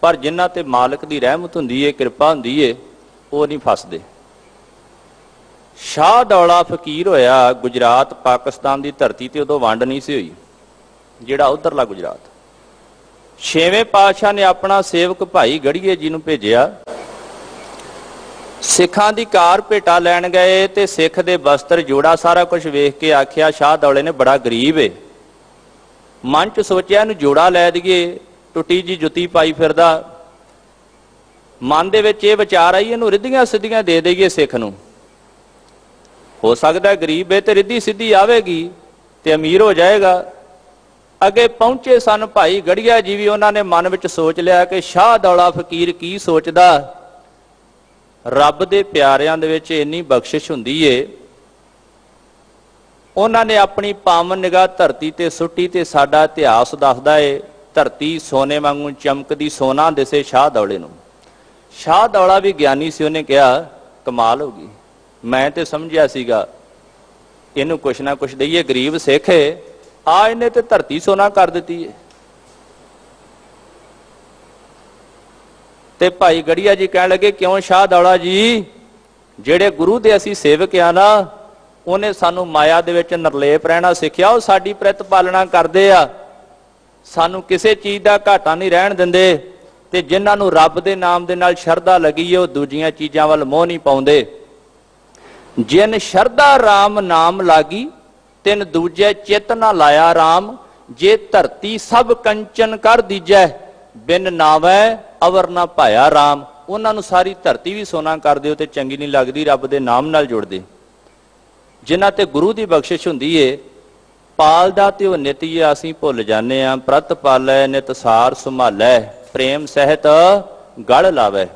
ਪਰ ਜਿਨ੍ਹਾਂ ਤੇ ਮਾਲਕ ਦੀ ਰਹਿਮਤ ਹੁੰਦੀ ਏ, ਕਿਰਪਾ ਹੁੰਦੀ ਏ, ਉਹ ਨਹੀਂ ਫਸਦੇ। ਸ਼ਾਹ ਦੌਲਾ ਫਕੀਰ ਹੋਇਆ ਗੁਜਰਾਤ ਪਾਕਿਸਤਾਨ ਦੀ ਧਰਤੀ ਤੇ, ਉਦੋਂ ਵੰਡ ਨਹੀਂ ਸੀ ਹੋਈ, ਜਿਹੜਾ ਉਧਰਲਾ ਗੁਜਰਾਤ। 6ਵੇਂ ਪਾਤਸ਼ਾਹ ਨੇ ਆਪਣਾ ਸੇਵਕ ਭਾਈ ਗੜੀਏ ਜੀ ਨੂੰ ਭੇਜਿਆ। ਸਿੱਖਾਂ ਦੀ ਕਾਰ ਭੇਟਾ ਲੈਣ ਗਏ ਤੇ ਸਿੱਖ ਦੇ ਵਸਤਰ ਜੋੜਾ ਸਾਰਾ ਕੁਝ ਵੇਖ ਕੇ ਆਖਿਆ ਸ਼ਾਹ ਦੌਲੇ ਨੇ ਬੜਾ ਗਰੀਬ ਏ। ਮਨ ਚ ਸੋਚਿਆ ਇਹਨੂੰ ਜੋੜਾ ਲੈ ਦਈਏ, ਟੁੱਟੀ ਜੀ ਜੁੱਤੀ ਪਾਈ ਫਿਰਦਾ, ਮਨ ਦੇ ਵਿੱਚ ਇਹ ਵਿਚਾਰ ਆਈ ਇਹਨੂੰ ਰਿੱਧੀਆਂ ਸਿੱਧੀਆਂ ਦੇ ਦੇਈਏ ਸਿੱਖ ਨੂੰ। ਹੋ ਸਕਦਾ ਗਰੀਬ ਹੈ ਤੇ ਰਿੱਧੀ ਸਿੱਧੀ ਆਵੇਗੀ ਤੇ ਅਮੀਰ ਹੋ ਜਾਏਗਾ। ਅੱਗੇ ਪਹੁੰਚੇ ਸਨ ਭਾਈ ਗੜੀਆ ਜੀ ਵੀ, ਉਹਨਾਂ ਨੇ ਮਨ ਵਿੱਚ ਸੋਚ ਲਿਆ ਕਿ ਸ਼ਾਹ ਦੌਲਾ ਫਕੀਰ ਕੀ ਸੋਚਦਾ। ਰੱਬ ਦੇ ਪਿਆਰਿਆਂ ਦੇ ਵਿੱਚ ਇੰਨੀ ਬਖਸ਼ਿਸ਼ ਹੁੰਦੀ ਏ। ਉਹਨਾਂ ਨੇ ਆਪਣੀ ਪਾਵਨ ਨਿਗਾਹ ਧਰਤੀ ਤੇ ਸੁੱਟੀ ਤੇ ਸਾਡਾ ਇਤਿਹਾਸ ਦੱਸਦਾ ਏ ਧਰਤੀ ਸੋਨੇ ਵਾਂਗੂ ਚਮਕਦੀ, ਸੋਨਾ ਦਿਸੇ ਸ਼ਾਹ ਦੌਲੇ ਨੂੰ। ਸ਼ਾਹ ਦੌਲਾ ਵੀ ਗਿਆਨੀ ਸੀ, ਉਹਨੇ ਕਿਹਾ ਕਮਾਲ ਹੋ ਗਈ, ਮੈਂ ਤੇ ਸਮਝਿਆ ਸੀਗਾ ਇਹਨੂੰ ਕੁਛ ਨਾ ਕੁਛ ਦਈਏ, ਗਰੀਬ ਸਿੱਖ ਏ, ਆ ਇਹਨੇ ਤੇ ਧਰਤੀ ਸੋਨਾ ਕਰ ਦਿੱਤੀ ਏ। ਤੇ ਭਾਈ ਗੜੀਆ ਜੀ ਕਹਿਣ ਲੱਗੇ ਕਿਉਂ ਸ਼ਾਹ ਦੌਲਾ ਜੀ, ਜਿਹੜੇ ਗੁਰੂ ਦੇ ਅਸੀਂ ਸੇਵਕ ਆ ਨਾ, ਉਹਨੇ ਸਾਨੂੰ ਮਾਇਆ ਦੇ ਵਿੱਚ ਨਿਰਲੇਪ ਰਹਿਣਾ ਸਿੱਖਿਆ, ਉਹ ਸਾਡੀ ਪ੍ਰਤ ਪਾਲਣਾ ਕਰਦੇ ਆ, ਸਾਨੂੰ ਕਿਸੇ ਚੀਜ਼ ਦਾ ਘਾਟਾ ਨਹੀਂ ਰਹਿਣ ਦਿੰਦੇ। ਤੇ ਜਿਨ੍ਹਾਂ ਨੂੰ ਰੱਬ ਦੇ ਨਾਮ ਦੇ ਨਾਲ ਸ਼ਰਧਾ ਲੱਗੀ ਏ ਉਹ ਦੂਜੀਆਂ ਚੀਜ਼ਾਂ ਵੱਲ ਮੋਹ ਨਹੀਂ ਪਾਉਂਦੇ। ਜਿਨ ਸ਼ਰਧਾ ਰਾਮ ਨਾਮ ਲਾਗੀ ਤਿਨ ਦੂਜੇ ਚਿੱਤ ਨਾ ਲਾਇਆ ਰਾਮ, ਜੇ ਧਰਤੀ ਸਭ ਕੰਚਨ ਕਰ ਦੀਜੈ ਬਿਨ ਨਾਵੈ ਅਵਰ ਨਾ ਭਾਇਆ ਰਾਮ। ਉਹਨਾਂ ਨੂੰ ਸਾਰੀ ਧਰਤੀ ਵੀ ਸੋਨਾ ਕਰ ਦਿਓ ਤੇ ਚੰਗੀ ਨਹੀਂ ਲੱਗਦੀ, ਰੱਬ ਦੇ ਨਾਮ ਨਾਲ ਜੁੜਦੇ। ਜਿਨ੍ਹਾਂ ਤੇ ਗੁਰੂ ਦੀ ਬਖਸ਼ਿਸ਼ ਹੁੰਦੀ ਏ, ਪਾਲਦਾ ਤੇ ਉਹ ਨਿਤ ਹੀ ਅਸੀਂ ਭੁੱਲ ਜਾਂਦੇ ਆ। ਪ੍ਰਤ ਪਾਲੈ ਨਿਤ ਸਾਰ ਸੰਭਾਲੈ, ਪ੍ਰੇਮ ਸਹਿਤ ਗਲ ਲਾਵੈ।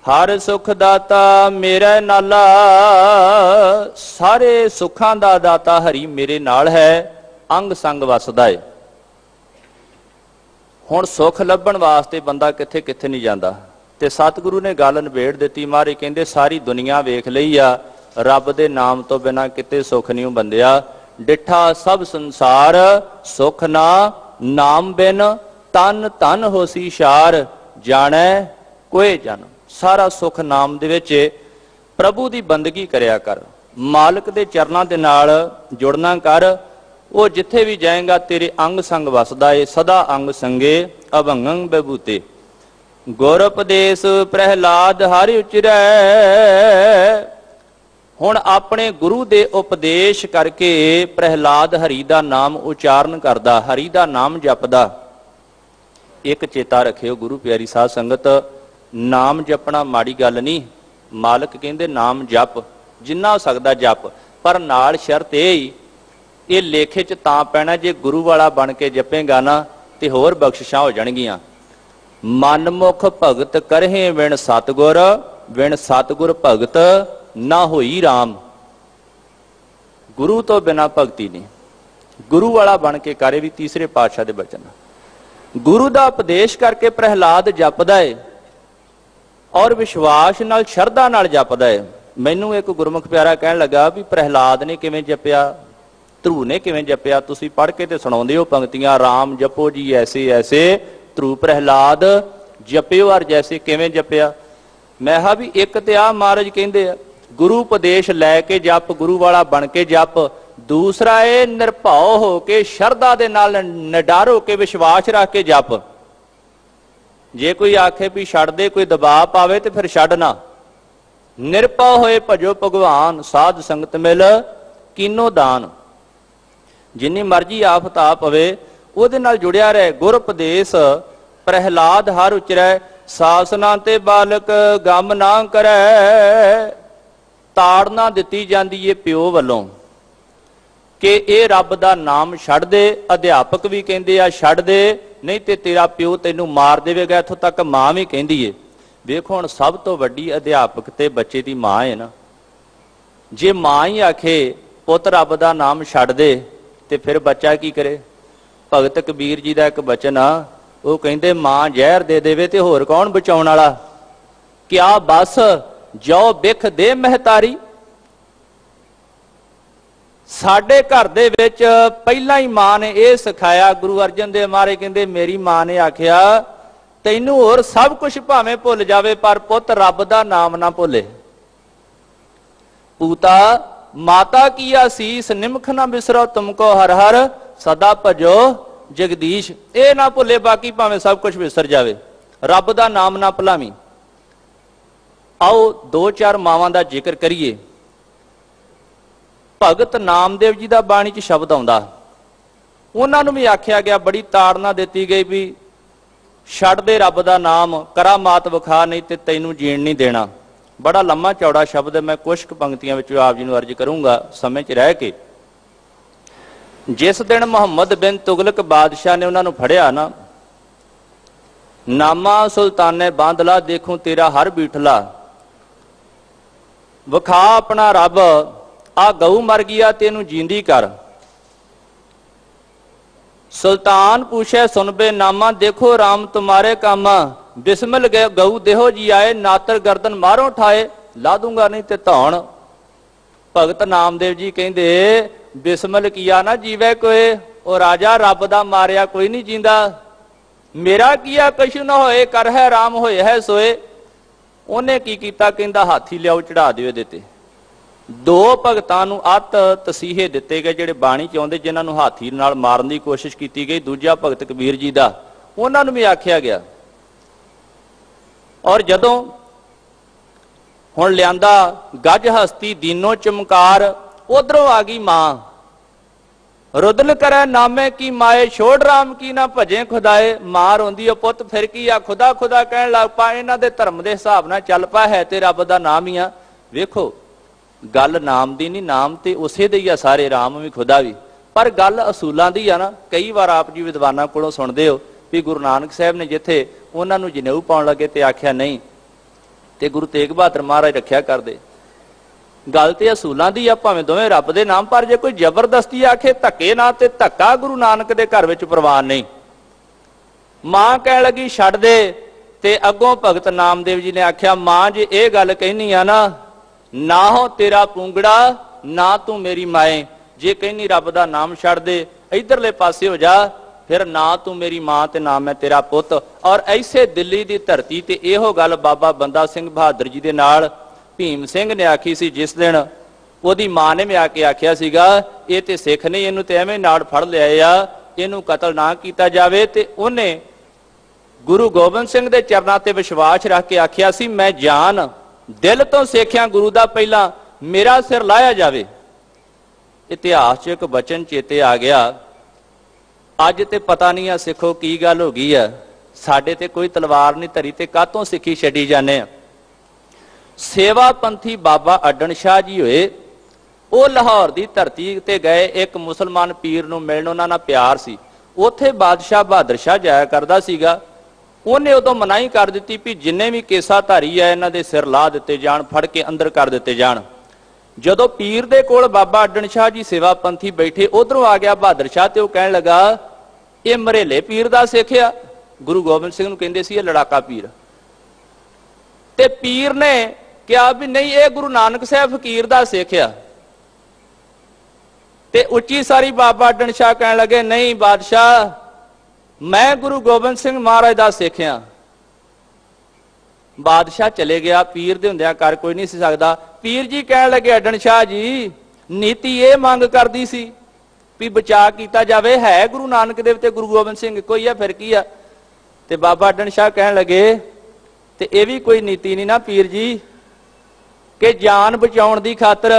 ਹਰ ਸੁਖ ਦਾਤਾ ਮੇਰਾ ਨਾਲਾ, ਸਾਰੇ ਸੁੱਖਾਂ ਦਾ ਦਾਤਾ ਹਰੀ ਮੇਰੇ ਨਾਲ ਹੈ, ਅੰਗ ਸੰਗ ਵਸਦਾ ਏ। ਹੁਣ ਸੁੱਖ ਲੱਭਣ ਵਾਸਤੇ ਬੰਦਾ ਕਿੱਥੇ ਕਿੱਥੇ ਨਹੀਂ ਜਾਂਦਾ, ਤੇ ਸਤਿਗੁਰੂ ਨੇ ਗੱਲ ਨਿਬੇੜ ਦਿੱਤੀ। ਮਹਾਰਾਜ ਕਹਿੰਦੇ ਸਾਰੀ ਦੁਨੀਆ ਵੇਖ ਲਈ ਆ, ਰੱਬ ਦੇ ਨਾਮ ਤੋਂ ਬਿਨਾਂ ਕਿਤੇ ਸੁੱਖ ਨਹੀਂ ਬੰਦਿਆ। ਡਿੱਠਾ ਸਭ ਸੰਸਾਰ ਸੁਖ ਨਾ ਨਾਮ ਬਿਨ, ਤਨ ਧਨ ਹੋਸੀ ਸ਼ਾਰ ਜਾਣੈ ਕੋਏ ਜਨ। ਸਾਰਾ ਸੁਖ ਨਾਮ ਦੇ ਵਿੱਚ ਪ੍ਰਭੂ ਦੀ ਬੰਦਗੀ ਕਰਿਆ ਕਰ, ਮਾਲਕ ਦੇ ਚਰਨਾਂ ਦੇ ਨਾਲ ਜੁੜਨਾ ਕਰ। ਉਹ ਜਿੱਥੇ ਵੀ ਜਾਏਗਾ ਤੇਰੇ ਅੰਗ ਸੰਗ ਵਸਦਾ ਏ, ਸਦਾ ਅੰਗ ਸੰਗੇ ਅਭੰਗੰ ਬਭੂਤੇ। ਗੁਰ ਉਪਦੇਸ਼ ਪ੍ਰਹਿਲਾਦ ਹਰਿ ਉਚਰੈ। ਹੁਣ ਆਪਣੇ ਗੁਰੂ ਦੇ ਉਪਦੇਸ਼ ਕਰਕੇ ਪ੍ਰਹਿਲਾਦ ਹਰੀ ਦਾ ਨਾਮ ਉਚਾਰਨ ਕਰਦਾ, ਹਰੀ ਦਾ ਨਾਮ ਜਪਦਾ। ਇੱਕ ਚੇਤਾ ਰੱਖਿਓ ਗੁਰੂ ਪਿਆਰੀ ਸਾਧ ਸੰਗਤ, ਨਾਮ ਜਪਣਾ ਮਾੜੀ ਗੱਲ ਨਹੀਂ। ਮਾਲਕ ਕਹਿੰਦੇ ਨਾਮ ਜਪ, ਜਿੰਨਾ ਹੋ ਸਕਦਾ ਜਪ, ਪਰ ਨਾਲ ਸ਼ਰਤ ਇਹ ਲੇਖੇ 'ਚ ਤਾਂ ਪੈਣਾ ਜੇ ਗੁਰੂ ਵਾਲਾ ਬਣ ਕੇ ਜਪੇਗਾ ਨਾ ਤੇ ਹੋਰ ਬਖਸ਼ਿਸ਼ਾਂ ਹੋ ਜਾਣਗੀਆਂ। ਮਨਮੁਖ ਭਗਤ ਕਰਹਿ ਵਿਣ ਸਤਗੁਰ, ਵਿਣ ਸਤਗੁਰ ਭਗਤ ਨਾ ਹੋਈ ਰਾਮ। ਗੁਰੂ ਤੋਂ ਬਿਨਾਂ ਭਗਤੀ ਨਹੀਂ, ਗੁਰੂ ਵਾਲਾ ਬਣ ਕੇ ਕਰੇ। ਵੀ ਤੀਸਰੇ ਪਾਤਸ਼ਾਹ ਦੇ ਬਚਨ, ਗੁਰੂ ਦਾ ਉਪਦੇਸ਼ ਕਰਕੇ ਪ੍ਰਹਿਲਾਦ ਜਪਦਾ ਏ ਔਰ ਵਿਸ਼ਵਾਸ ਨਾਲ ਸ਼ਰਧਾ ਨਾਲ ਜਪਦਾ ਏ। ਮੈਨੂੰ ਇੱਕ ਗੁਰਮੁਖ ਪਿਆਰਾ ਕਹਿਣ ਲੱਗਾ ਵੀ ਪ੍ਰਹਿਲਾਦ ਨੇ ਕਿਵੇਂ ਜਪਿਆ, ਧਰੂ ਨੇ ਕਿਵੇਂ ਜਪਿਆ? ਤੁਸੀਂ ਪੜ੍ਹ ਕੇ ਤੇ ਸੁਣਾਉਂਦੇ ਹੋ ਪੰਕਤੀਆਂ, ਰਾਮ ਜਪੋ ਜੀ ਐਸੇ ਐਸੇ, ਧਰੂ ਪ੍ਰਹਿਲਾਦ ਜਪਿਓ ਔਰ ਜੈਸੇ। ਕਿਵੇਂ ਜਪਿਆ? ਮੈਂ ਕਿਹਾ ਵੀ ਇੱਕ ਤੇ ਆ ਮਹਾਰਾਜ ਕਹਿੰਦੇ ਆ ਗੁਰੂ ਉਪਦੇਸ਼ ਲੈ ਕੇ ਜਪ, ਗੁਰੂ ਵਾਲਾ ਬਣ ਕੇ ਜਪ। ਦੂਸਰਾ ਇਹ ਨਿਰਭਉ ਹੋ ਕੇ ਸ਼ਰਧਾ ਦੇ ਨਾਲ ਨਿਡਰ ਹੋ ਕੇ ਵਿਸ਼ਵਾਸ ਰੱਖ ਕੇ ਜਪ। ਜੇ ਕੋਈ ਆਖੇ ਵੀ ਛੱਡ ਦੇ, ਕੋਈ ਦਬਾਅ ਪਾਵੇ ਤੇ ਫਿਰ ਛੱਡ ਨਾ। ਨਿਰਭਉ ਹੋਏ ਭਜੋ ਭਗਵਾਨ, ਸਾਧ ਸੰਗਤ ਮਿਲ ਕੀਨੋ ਦਾਨ। ਜਿੰਨੀ ਮਰਜ਼ੀ ਆਫਤ ਆ ਪਵੇ ਉਹਦੇ ਨਾਲ ਜੁੜਿਆ ਰਹੇ। ਗੁਰ ਉਪਦੇਸ਼ ਪ੍ਰਹਿਲਾਦ ਹਰ ਉਚਰੈ, ਸਾਸਨਾ ਤੇ ਬਾਲਕ ਗਮ ਨਾ ਕਰੈ। ਤਾੜਨਾ ਦਿੱਤੀ ਜਾਂਦੀ ਏ ਪਿਓ ਵੱਲੋਂ ਕਿ ਇਹ ਰੱਬ ਦਾ ਨਾਮ ਛੱਡ ਦੇ। ਅਧਿਆਪਕ ਵੀ ਕਹਿੰਦੇ ਆ ਛੱਡ ਦੇ, ਨਹੀਂ ਤੇ ਤੇਰਾ ਪਿਓ ਤੈਨੂੰ ਮਾਰ ਦੇਵੇਗਾ। ਇੱਥੋਂ ਤੱਕ ਮਾਂ ਵੀ ਕਹਿੰਦੀ ਏ। ਵੇਖੋ ਹੁਣ ਸਭ ਤੋਂ ਵੱਡੀ ਅਧਿਆਪਕ ਤੇ ਬੱਚੇ ਦੀ ਮਾਂ ਹੈ ਨਾ। ਜੇ ਮਾਂ ਹੀ ਆਖੇ ਪੁੱਤ ਰੱਬ ਦਾ ਨਾਮ ਛੱਡ ਦੇ ਤੇ ਫਿਰ ਬੱਚਾ ਕੀ ਕਰੇ? ਭਗਤ ਕਬੀਰ ਜੀ ਦਾ ਇੱਕ ਬਚਨ ਆ, ਉਹ ਕਹਿੰਦੇ ਮਾਂ ਜ਼ਹਿਰ ਦੇ ਦੇਵੇ ਤੇ ਹੋਰ ਕੌਣ ਬਚਾਉਣ ਵਾਲਾ? ਕਿਆ ਬਸ ਜੋ ਬਿਖ ਦੇ ਮਹਤਾਰੀ। ਸਾਡੇ ਘਰ ਦੇ ਵਿੱਚ ਪਹਿਲਾਂ ਹੀ ਮਾਂ ਨੇ ਇਹ ਸਿਖਾਇਆ। ਗੁਰੂ ਅਰਜਨ ਦੇਵ ਮਹਾਰਾਜ ਕਹਿੰਦੇ ਮੇਰੀ ਮਾਂ ਨੇ ਆਖਿਆ ਤੈਨੂੰ ਹੋਰ ਸਭ ਕੁਝ ਭਾਵੇਂ ਭੁੱਲ ਜਾਵੇ ਪਰ ਪੁੱਤ ਰੱਬ ਦਾ ਨਾਮ ਨਾ ਭੁੱਲੇ। ਪੂਤਾ ਮਾਤਾ ਕੀ ਆਸੀਸ ਨਿਮਖ ਨਾ ਬਿਸਰੋ ਤੁਮਕੋ ਹਰ ਹਰ, ਸਦਾ ਭਜੋ ਜਗਦੀਸ਼। ਇਹ ਨਾ ਭੁੱਲੇ, ਬਾਕੀ ਭਾਵੇਂ ਸਭ ਕੁਝ ਵਿਸਰ ਜਾਵੇ, ਰੱਬ ਦਾ ਨਾਮ ਨਾ ਭੁਲਾਵੀਂ। ਆਓ ਦੋ ਚਾਰ ਮਾਵਾਂ ਦਾ ਜ਼ਿਕਰ ਕਰੀਏ। ਭਗਤ ਨਾਮਦੇਵ ਜੀ ਦਾ ਬਾਣੀ 'ਚ ਸ਼ਬਦ ਆਉਂਦਾ, ਉਹਨਾਂ ਨੂੰ ਵੀ ਆਖਿਆ ਗਿਆ, ਬੜੀ ਤਾੜਨਾ ਦਿੱਤੀ ਗਈ ਵੀ ਛੱਡ ਦੇ ਰੱਬ ਦਾ ਨਾਮ, ਕਰਾਮਾਤ ਵਿਖਾ ਨਹੀਂ ਤੇ ਤੈਨੂੰ ਜੀਣ ਨਹੀਂ ਦੇਣਾ। ਬੜਾ ਲੰਮਾ ਚੌੜਾ ਸ਼ਬਦ ਹੈ, ਮੈਂ ਕੁਝ ਕੁ ਪੰਕਤੀਆਂ ਵਿੱਚ ਆਪ ਜੀ ਨੂੰ ਅਰਜ਼ ਕਰੂੰਗਾ ਸਮੇਂ 'ਚ ਰਹਿ ਕੇ। ਜਿਸ ਦਿਨ ਮੁਹੰਮਦ ਬਿਨ ਤੁਗਲਕ ਬਾਦਸ਼ਾਹ ਨੇ ਉਹਨਾਂ ਨੂੰ ਫੜਿਆ ਨਾ, ਨਾਮਾ ਸੁਲਤਾਨੇ ਬਾਂਦਲਾ ਦੇਖੂੰ ਤੇਰਾ ਹਰ ਬੀਠਲਾ, ਵਿਖਾ ਆਪਣਾ ਰੱਬ, ਆ ਗਊ ਮਰ ਗਿਆ ਤੈਨੂੰ ਜੀਂਦੀ ਕਰ। ਸੁਲਤਾਨ ਪੁੱਛੇ ਸੁਨਬੇ ਨਾਮਾ, ਦੇਖੋ ਰਾਮ ਤੁਮਾਰੇ ਕਾਮਾ, ਬਿਸਮਿਲ ਗਊ ਦੇਹੋ ਜੀ ਆਏ, ਨਾਤਰ ਗਰਦਨ ਮਾਰੋ ਠਾਏ, ਲਾ ਦੂੰਗਾ ਨਹੀਂ ਤੇ ਧੌਣ। ਭਗਤ ਨਾਮਦੇਵ ਜੀ ਕਹਿੰਦੇ ਬਿਸਮਿਲ ਕੀਆ ਨਾ ਜੀਵੇ ਕੋਏ, ਉਹ ਰਾਜਾ ਰੱਬ ਦਾ ਮਾਰਿਆ ਕੋਈ ਨਹੀਂ ਜੀਂਦਾ। ਮੇਰਾ ਕੀਆ ਕਛੂ ਨਾ ਹੋਏ, ਕਰ ਹੈ ਰਾਮ ਹੋਏ ਹੈ ਸੋਏ। ਉਹਨੇ ਕੀ ਕੀਤਾ, ਕਹਿੰਦਾ ਹਾਥੀ ਲਿਆਓ ਚੜਾ ਦਿਓ ਇਹਦੇ ਤੇ। ਦੋ ਭਗਤਾਂ ਨੂੰ ਅੱਤ ਤਸੀਹੇ ਦਿੱਤੇ ਗਏ ਜਿਹੜੇ ਬਾਣੀ ਚ ਆਉਂਦੇ, ਜਿਨ੍ਹਾਂ ਨੂੰ ਹਾਥੀ ਨਾਲ ਮਾਰਨ ਦੀ ਕੋਸ਼ਿਸ਼ ਕੀਤੀ ਗਈ। ਦੂਜਾ ਭਗਤ ਕਬੀਰ ਜੀ ਦਾ, ਉਹਨਾਂ ਨੂੰ ਵੀ ਆਖਿਆ ਗਿਆ। ਔਰ ਜਦੋਂ ਹੁਣ ਲਿਆਂਦਾ ਗੱਜ ਹਸਤੀ ਦੀਨੋ ਚਮਕਾਰ, ਉਧਰੋਂ ਆ ਗਈ ਮਾਂ। ਰੁਦਨ ਕਰੈ ਨਾਮੇ ਕੀ ਮਾਏ, ਛੋੜ ਰਾਮ ਕੀ ਨਾ ਭਜੇ ਖੁਦਾਏ। ਮਾਂ ਰੋਂਦੀ ਆ, ਪੁੱਤ ਫਿਰ ਕੀ ਆ, ਖੁਦਾ ਖੁਦਾ ਕਹਿਣ ਲੱਗ ਪਾ। ਇਹਨਾਂ ਦੇ ਧਰਮ ਦੇ ਹਿਸਾਬ ਨਾਲ ਚੱਲ ਪਾ, ਹੈ ਤੇ ਰੱਬ ਦਾ ਨਾਮ ਹੀ ਆ। ਵੇਖੋ ਗੱਲ ਨਾਮ ਦੀ ਨਹੀਂ, ਨਾਮ ਤੇ ਉਸੇ ਦੇ ਹੀ ਆ ਸਾਰੇ, ਰਾਮ ਵੀ ਖੁਦਾ ਵੀ, ਪਰ ਗੱਲ ਅਸੂਲਾਂ ਦੀ ਆ ਨਾ। ਕਈ ਵਾਰ ਆਪ ਜੀ ਵਿਦਵਾਨਾਂ ਕੋਲੋਂ ਸੁਣਦੇ ਹੋ ਵੀ ਗੁਰੂ ਨਾਨਕ ਸਾਹਿਬ ਨੇ ਜਿੱਥੇ ਉਹਨਾਂ ਨੂੰ ਜਨੇਊ ਪਾਉਣ ਲੱਗੇ ਤੇ ਆਖਿਆ ਨਹੀਂ, ਤੇ ਗੁਰੂ ਤੇਗ ਬਹਾਦਰ ਮਹਾਰਾਜ ਰੱਖਿਆ ਕਰਦੇ। ਗੱਲ ਤੇ ਅਸੂਲਾਂ ਦੀ ਆ, ਭਾਵੇਂ ਦੋਵੇਂ ਰੱਬ ਦੇ ਨਾਮ, ਪਰ ਜੇ ਕੋਈ ਜ਼ਬਰਦਸਤੀ ਆਖੇ ਧੱਕੇ ਨਾਲ, ਤੇ ਧੱਕਾ ਗੁਰੂ ਨਾਨਕ ਦੇ ਘਰ ਵਿੱਚ ਪ੍ਰਵਾਨ ਨਹੀਂ। ਮਾਂ ਕਹਿਣ ਲੱਗੀ ਛੱਡ ਦੇ, ਤੇ ਅੱਗੋਂ ਭਗਤ ਨਾਮਦੇਵ ਜੀ ਨੇ ਆਖਿਆ, ਮਾਂ ਜੇ ਇਹ ਗੱਲ ਕਹਿਨੀ ਆ ਨਾ ਹੋ ਤੇਰਾ ਪੂੰਗੜਾ, ਨਾ ਤੂੰ ਮੇਰੀ ਮਾਏ। ਜੇ ਕਹਿੰਨੀ ਰੱਬ ਦਾ ਨਾਮ ਛੱਡ ਦੇ, ਇਧਰਲੇ ਪਾਸੇ ਹੋ ਜਾ, ਫਿਰ ਨਾ ਤੂੰ ਮੇਰੀ ਮਾਂ ਤੇ ਨਾ ਮੈਂ ਤੇਰਾ ਪੁੱਤ। ਔਰ ਐਸੇ ਦਿੱਲੀ ਦੀ ਧਰਤੀ ਤੇ ਇਹੋ ਗੱਲ ਬਾਬਾ ਬੰਦਾ ਸਿੰਘ ਬਹਾਦਰ ਜੀ ਦੇ ਨਾਲ ਭੀਮ ਸਿੰਘ ਨੇ ਆਖੀ ਸੀ, ਜਿਸ ਦਿਨ ਉਹਦੀ ਮਾਂ ਨੇ ਵੀ ਆ ਕੇ ਆਖਿਆ ਸੀਗਾ, ਇਹ ਤੇ ਸਿੱਖ ਨਹੀਂ, ਇਹਨੂੰ ਤੇ ਐਵੇਂ ਨਾਲ ਫੜ ਲਿਆਏ ਆ, ਇਹਨੂੰ ਕਤਲ ਨਾ ਕੀਤਾ ਜਾਵੇ। ਤੇ ਉਹਨੇ ਗੁਰੂ ਗੋਬਿੰਦ ਸਿੰਘ ਦੇ ਚਰਨਾਂ ਤੇ ਵਿਸ਼ਵਾਸ ਰੱਖ ਕੇ ਆਖਿਆ ਸੀ, ਮੈਂ ਜਾਨ ਦਿਲ ਤੋਂ ਸਿੱਖਿਆ ਗੁਰੂ ਦਾ, ਪਹਿਲਾਂ ਮੇਰਾ ਸਿਰ ਲਾਇਆ ਜਾਵੇ। ਇਤਿਹਾਸ 'ਚ ਇੱਕ ਬਚਨ ਚੇਤੇ ਆ ਗਿਆ, ਅੱਜ ਤੇ ਪਤਾ ਨਹੀਂ ਆ ਸਿੱਖੋ ਕੀ ਗੱਲ ਹੋ ਗਈ ਆ, ਸਾਡੇ ਤੇ ਕੋਈ ਤਲਵਾਰ ਨਹੀਂ ਧਰੀ ਤੇ ਕਾਹਤੋਂ ਸਿੱਖੀ ਛੱਡੀ ਜਾਂਦੇ ਆ। ਸੇਵਾ ਪੰਥੀ ਬਾਬਾ ਅੱਡਣ ਸ਼ਾਹ ਜੀ ਹੋਏ, ਉਹ ਲਾਹੌਰ ਦੀ ਧਰਤੀ ਤੇ ਗਏ, ਇੱਕ ਮੁਸਲਮਾਨ ਪੀਰ ਨੂੰ ਮਿਲਣ, ਉਹਨਾਂ ਨਾਲ ਪਿਆਰ ਸੀ। ਉੱਥੇ ਬਾਦਸ਼ਾਹ ਬਹਾਦਰ ਸ਼ਾਹ ਜਾਇਆ ਕਰਦਾ ਸੀਗਾ। ਉਹਨੇ ਉਦੋਂ ਮਨਾਹੀ ਕਰ ਦਿੱਤੀ ਵੀ ਜਿੰਨੇ ਵੀ ਕੇਸਾਧਾਰੀ ਆ ਇਹਨਾਂ ਦੇ ਸਿਰ ਲਾ ਦਿੱਤੇ ਜਾਣ, ਫੜ ਕੇ ਅੰਦਰ ਕਰ ਦਿੱਤੇ ਜਾਣ। ਜਦੋਂ ਪੀਰ ਦੇ ਕੋਲ ਬਾਬਾ ਅੱਡਣ ਸ਼ਾਹ ਜੀ ਸੇਵਾ ਪੰਥੀ ਬੈਠੇ, ਉਧਰੋਂ ਆ ਗਿਆ ਬਹਾਦਰ ਸ਼ਾਹ ਤੇ ਉਹ ਕਹਿਣ ਲੱਗਾ, ਇਹ ਮਰੇਲੇ ਪੀਰ ਦਾ ਸਿੱਖ ਆ। ਗੁਰੂ ਗੋਬਿੰਦ ਸਿੰਘ ਨੂੰ ਕਹਿੰਦੇ ਸੀ ਇਹ ਲੜਾਕਾ ਪੀਰ। ਤੇ ਪੀਰ ਨੇ ਕਿਹਾ ਵੀ ਨਹੀਂ, ਇਹ ਗੁਰੂ ਨਾਨਕ ਸਾਹਿਬ ਫਕੀਰ ਦਾ ਸਿੱਖ ਆ। ਤੇ ਉੱਚੀ ਸਾਰੀ ਬਾਬਾ ਅੱਡਣ ਸ਼ਾਹ ਕਹਿਣ ਲੱਗੇ, ਨਹੀਂ ਬਾਦਸ਼ਾਹ, ਮੈਂ ਗੁਰੂ ਗੋਬਿੰਦ ਸਿੰਘ ਮਹਾਰਾਜ ਦਾ ਸਿੱਖ ਆ। ਬਾਦਸ਼ਾਹ ਚਲੇ ਗਿਆ, ਪੀਰ ਦੇ ਹੁੰਦਿਆਂ ਕਰ ਕੋਈ ਨਹੀਂ ਸੀ ਸਕਦਾ। ਪੀਰ ਜੀ ਕਹਿਣ ਲੱਗੇ, ਅੱਡਣ ਸ਼ਾਹ ਜੀ, ਨੀਤੀ ਇਹ ਮੰਗ ਕਰਦੀ ਸੀ ਵੀ ਬਚਾ ਕੀਤਾ ਜਾਵੇ, ਹੈ ਗੁਰੂ ਨਾਨਕ ਦੇਵ ਤੇ ਗੁਰੂ ਗੋਬਿੰਦ ਸਿੰਘ ਕੋਈ ਆ, ਫਿਰ ਕੀ ਆ। ਤੇ ਬਾਬਾ ਅੱਡਣ ਸ਼ਾਹ ਕਹਿਣ ਲੱਗੇ, ਤੇ ਇਹ ਵੀ ਕੋਈ ਨੀਤੀ ਨਹੀਂ ਨਾ ਪੀਰ ਜੀ, ਕਿ ਜਾਨ ਬਚਾਉਣ ਦੀ ਖਾਤਰ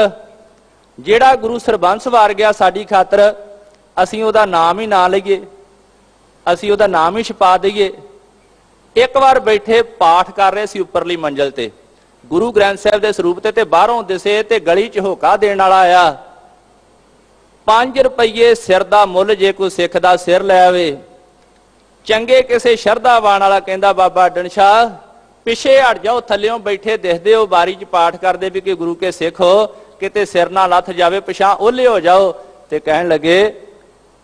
ਜਿਹੜਾ ਗੁਰੂ ਸਰਬੰਸ ਵਾਰ ਗਿਆ ਸਾਡੀ ਖਾਤਰ, ਅਸੀਂ ਉਹਦਾ ਨਾਮ ਹੀ ਨਾ ਲਈਏ, ਅਸੀਂ ਉਹਦਾ ਨਾਮ ਹੀ ਛਪਾ ਦਈਏ। ਇੱਕ ਵਾਰ ਬੈਠੇ ਪਾਠ ਕਰ ਰਹੇ ਸੀ ਉੱਪਰਲੀ ਮੰਜ਼ਲ ਤੇ, ਗੁਰੂ ਗ੍ਰੰਥ ਸਾਹਿਬ ਦੇ ਸਰੂਪ ਤੇ ਬਾਹਰੋਂ ਦਿਸੇ ਤੇ ਗਲੀ 'ਚ ਹੋਕਾ ਦੇਣ ਵਾਲਾ ਆਇਆ, 5 ਰੁਪਏ ਸਿਰ ਦਾ ਮੁੱਲ ਜੇ ਕੋਈ ਸਿੱਖ ਦਾ ਸਿਰ ਲੈ ਆਵੇ। ਚੰਗੇ ਕਿਸੇ ਸ਼ਰਧਾਵਾਨ ਵਾਲਾ ਕਹਿੰਦਾ, ਬਾਬਾ ਅੱਡਣ ਸ਼ਾਹ ਪਿੱਛੇ ਹਟ ਜਾਓ, ਥੱਲਿਓਂ ਬੈਠੇ ਦਿਖਦੇ ਹੋ, ਬਾਰੀ 'ਚ ਪਾਠ ਕਰਦੇ ਵੀ ਕਿ ਗੁਰੂ ਕੇ ਸਿੱਖ ਹੋ, ਕਿਤੇ ਸਿਰ ਨਾ ਲੱਥ ਜਾਵੇ, ਪਿਛਾਂ ਓਲੇ ਹੋ ਜਾਓ। ਤੇ ਕਹਿਣ ਲੱਗੇ,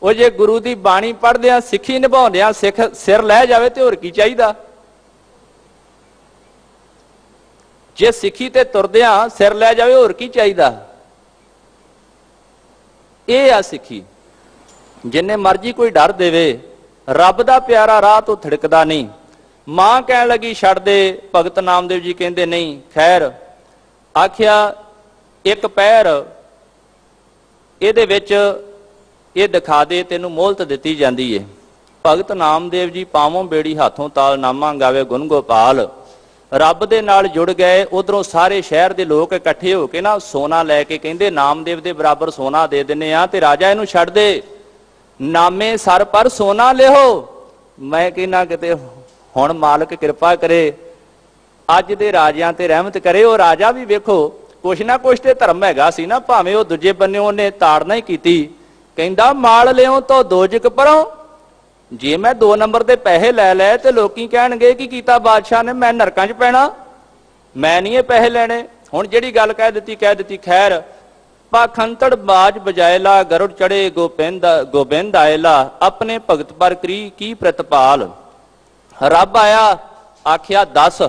ਉਹ ਜੇ ਗੁਰੂ ਦੀ ਬਾਣੀ ਪੜ੍ਹਦਿਆਂ ਸਿੱਖੀ ਨਿਭਾਉਂਦਿਆਂ ਸਿੱਖ ਸਿਰ ਲੈ ਜਾਵੇ ਤੇ ਹੋਰ ਕੀ ਚਾਹੀਦਾ। ਜੇ ਸਿੱਖੀ ਤੇ ਤੁਰਦਿਆਂ ਸਿਰ ਲੈ ਜਾਵੇ ਹੋਰ ਕੀ ਚਾਹੀਦਾ। ਇਹ ਆ ਸਿੱਖੀ। ਜਿੰਨੇ ਮਰਜੀ ਕੋਈ ਡਰ ਦੇਵੇ, ਰੱਬ ਦਾ ਪਿਆਰਾ ਰਾਹ ਤੋਂ ਥਿੜਕਦਾ ਨਹੀਂ। ਮਾਂ ਕਹਿਣ ਲੱਗੀ ਛੱਡ ਦੇ, ਭਗਤ ਨਾਮਦੇਵ ਜੀ ਕਹਿੰਦੇ ਨਹੀਂ। ਖੈਰ ਆਖਿਆ, ਇੱਕ ਪਹਿਰ ਇਹਦੇ ਵਿੱਚ ਇਹ ਦਿਖਾ ਦੇ, ਤੈਨੂੰ ਮੋਹਲਤ ਦਿੱਤੀ ਜਾਂਦੀ ਏ। ਭਗਤ ਨਾਮਦੇਵ ਜੀ ਪਾਵੋਂ ਬੇੜੀ ਹੱਥੋਂ ਤਾਲ, ਨਾਮਾ ਗਾਵੇ ਗੁਣ ਗੋਪਾਲ। ਰੱਬ ਦੇ ਨਾਲ ਜੁੜ ਗਏ। ਉਧਰੋਂ ਸਾਰੇ ਸ਼ਹਿਰ ਦੇ ਲੋਕ ਇਕੱਠੇ ਹੋ ਕੇ ਨਾ ਸੋਨਾ ਲੈ ਕੇ ਕਹਿੰਦੇ, ਨਾਮਦੇਵ ਦੇ ਬਰਾਬਰ ਸੋਨਾ ਦੇ ਦਿੰਨੇ ਆ ਤੇ ਰਾਜਾ ਇਹਨੂੰ ਛੱਡ ਦੇ। ਨਾਮੇ ਸਰ ਪਰ ਸੋਨਾ ਲਿਓ। ਮੈਂ ਕਹਿੰਦਾ ਕਿਤੇ हुण मालिक कृपा करे अज दे राजियां ते रहमत करे। वो राजा भी वेखो कुछ ना कुछ ते धर्म हैगा सी ना, भावें वो दूजे बन्ने उन्हें ताड़ना ही कीती। कहंदा माल लिओ तो दोजक परों, जे मैं 2 नंबर दे पैसे लै लै ते लोकी कहणगे कि कीता बादशाह ने, मैं नरकां च पैना, मैं नहीं ये पैसे लेने। हुण जिहड़ी गल कह दित्ती खैर। पाखंतड़ बाज बजायला गरुड़ चढ़े गोबिंद आयला, अपने भगत पर करी की प्रतिपाल। रब आया आख्या 10,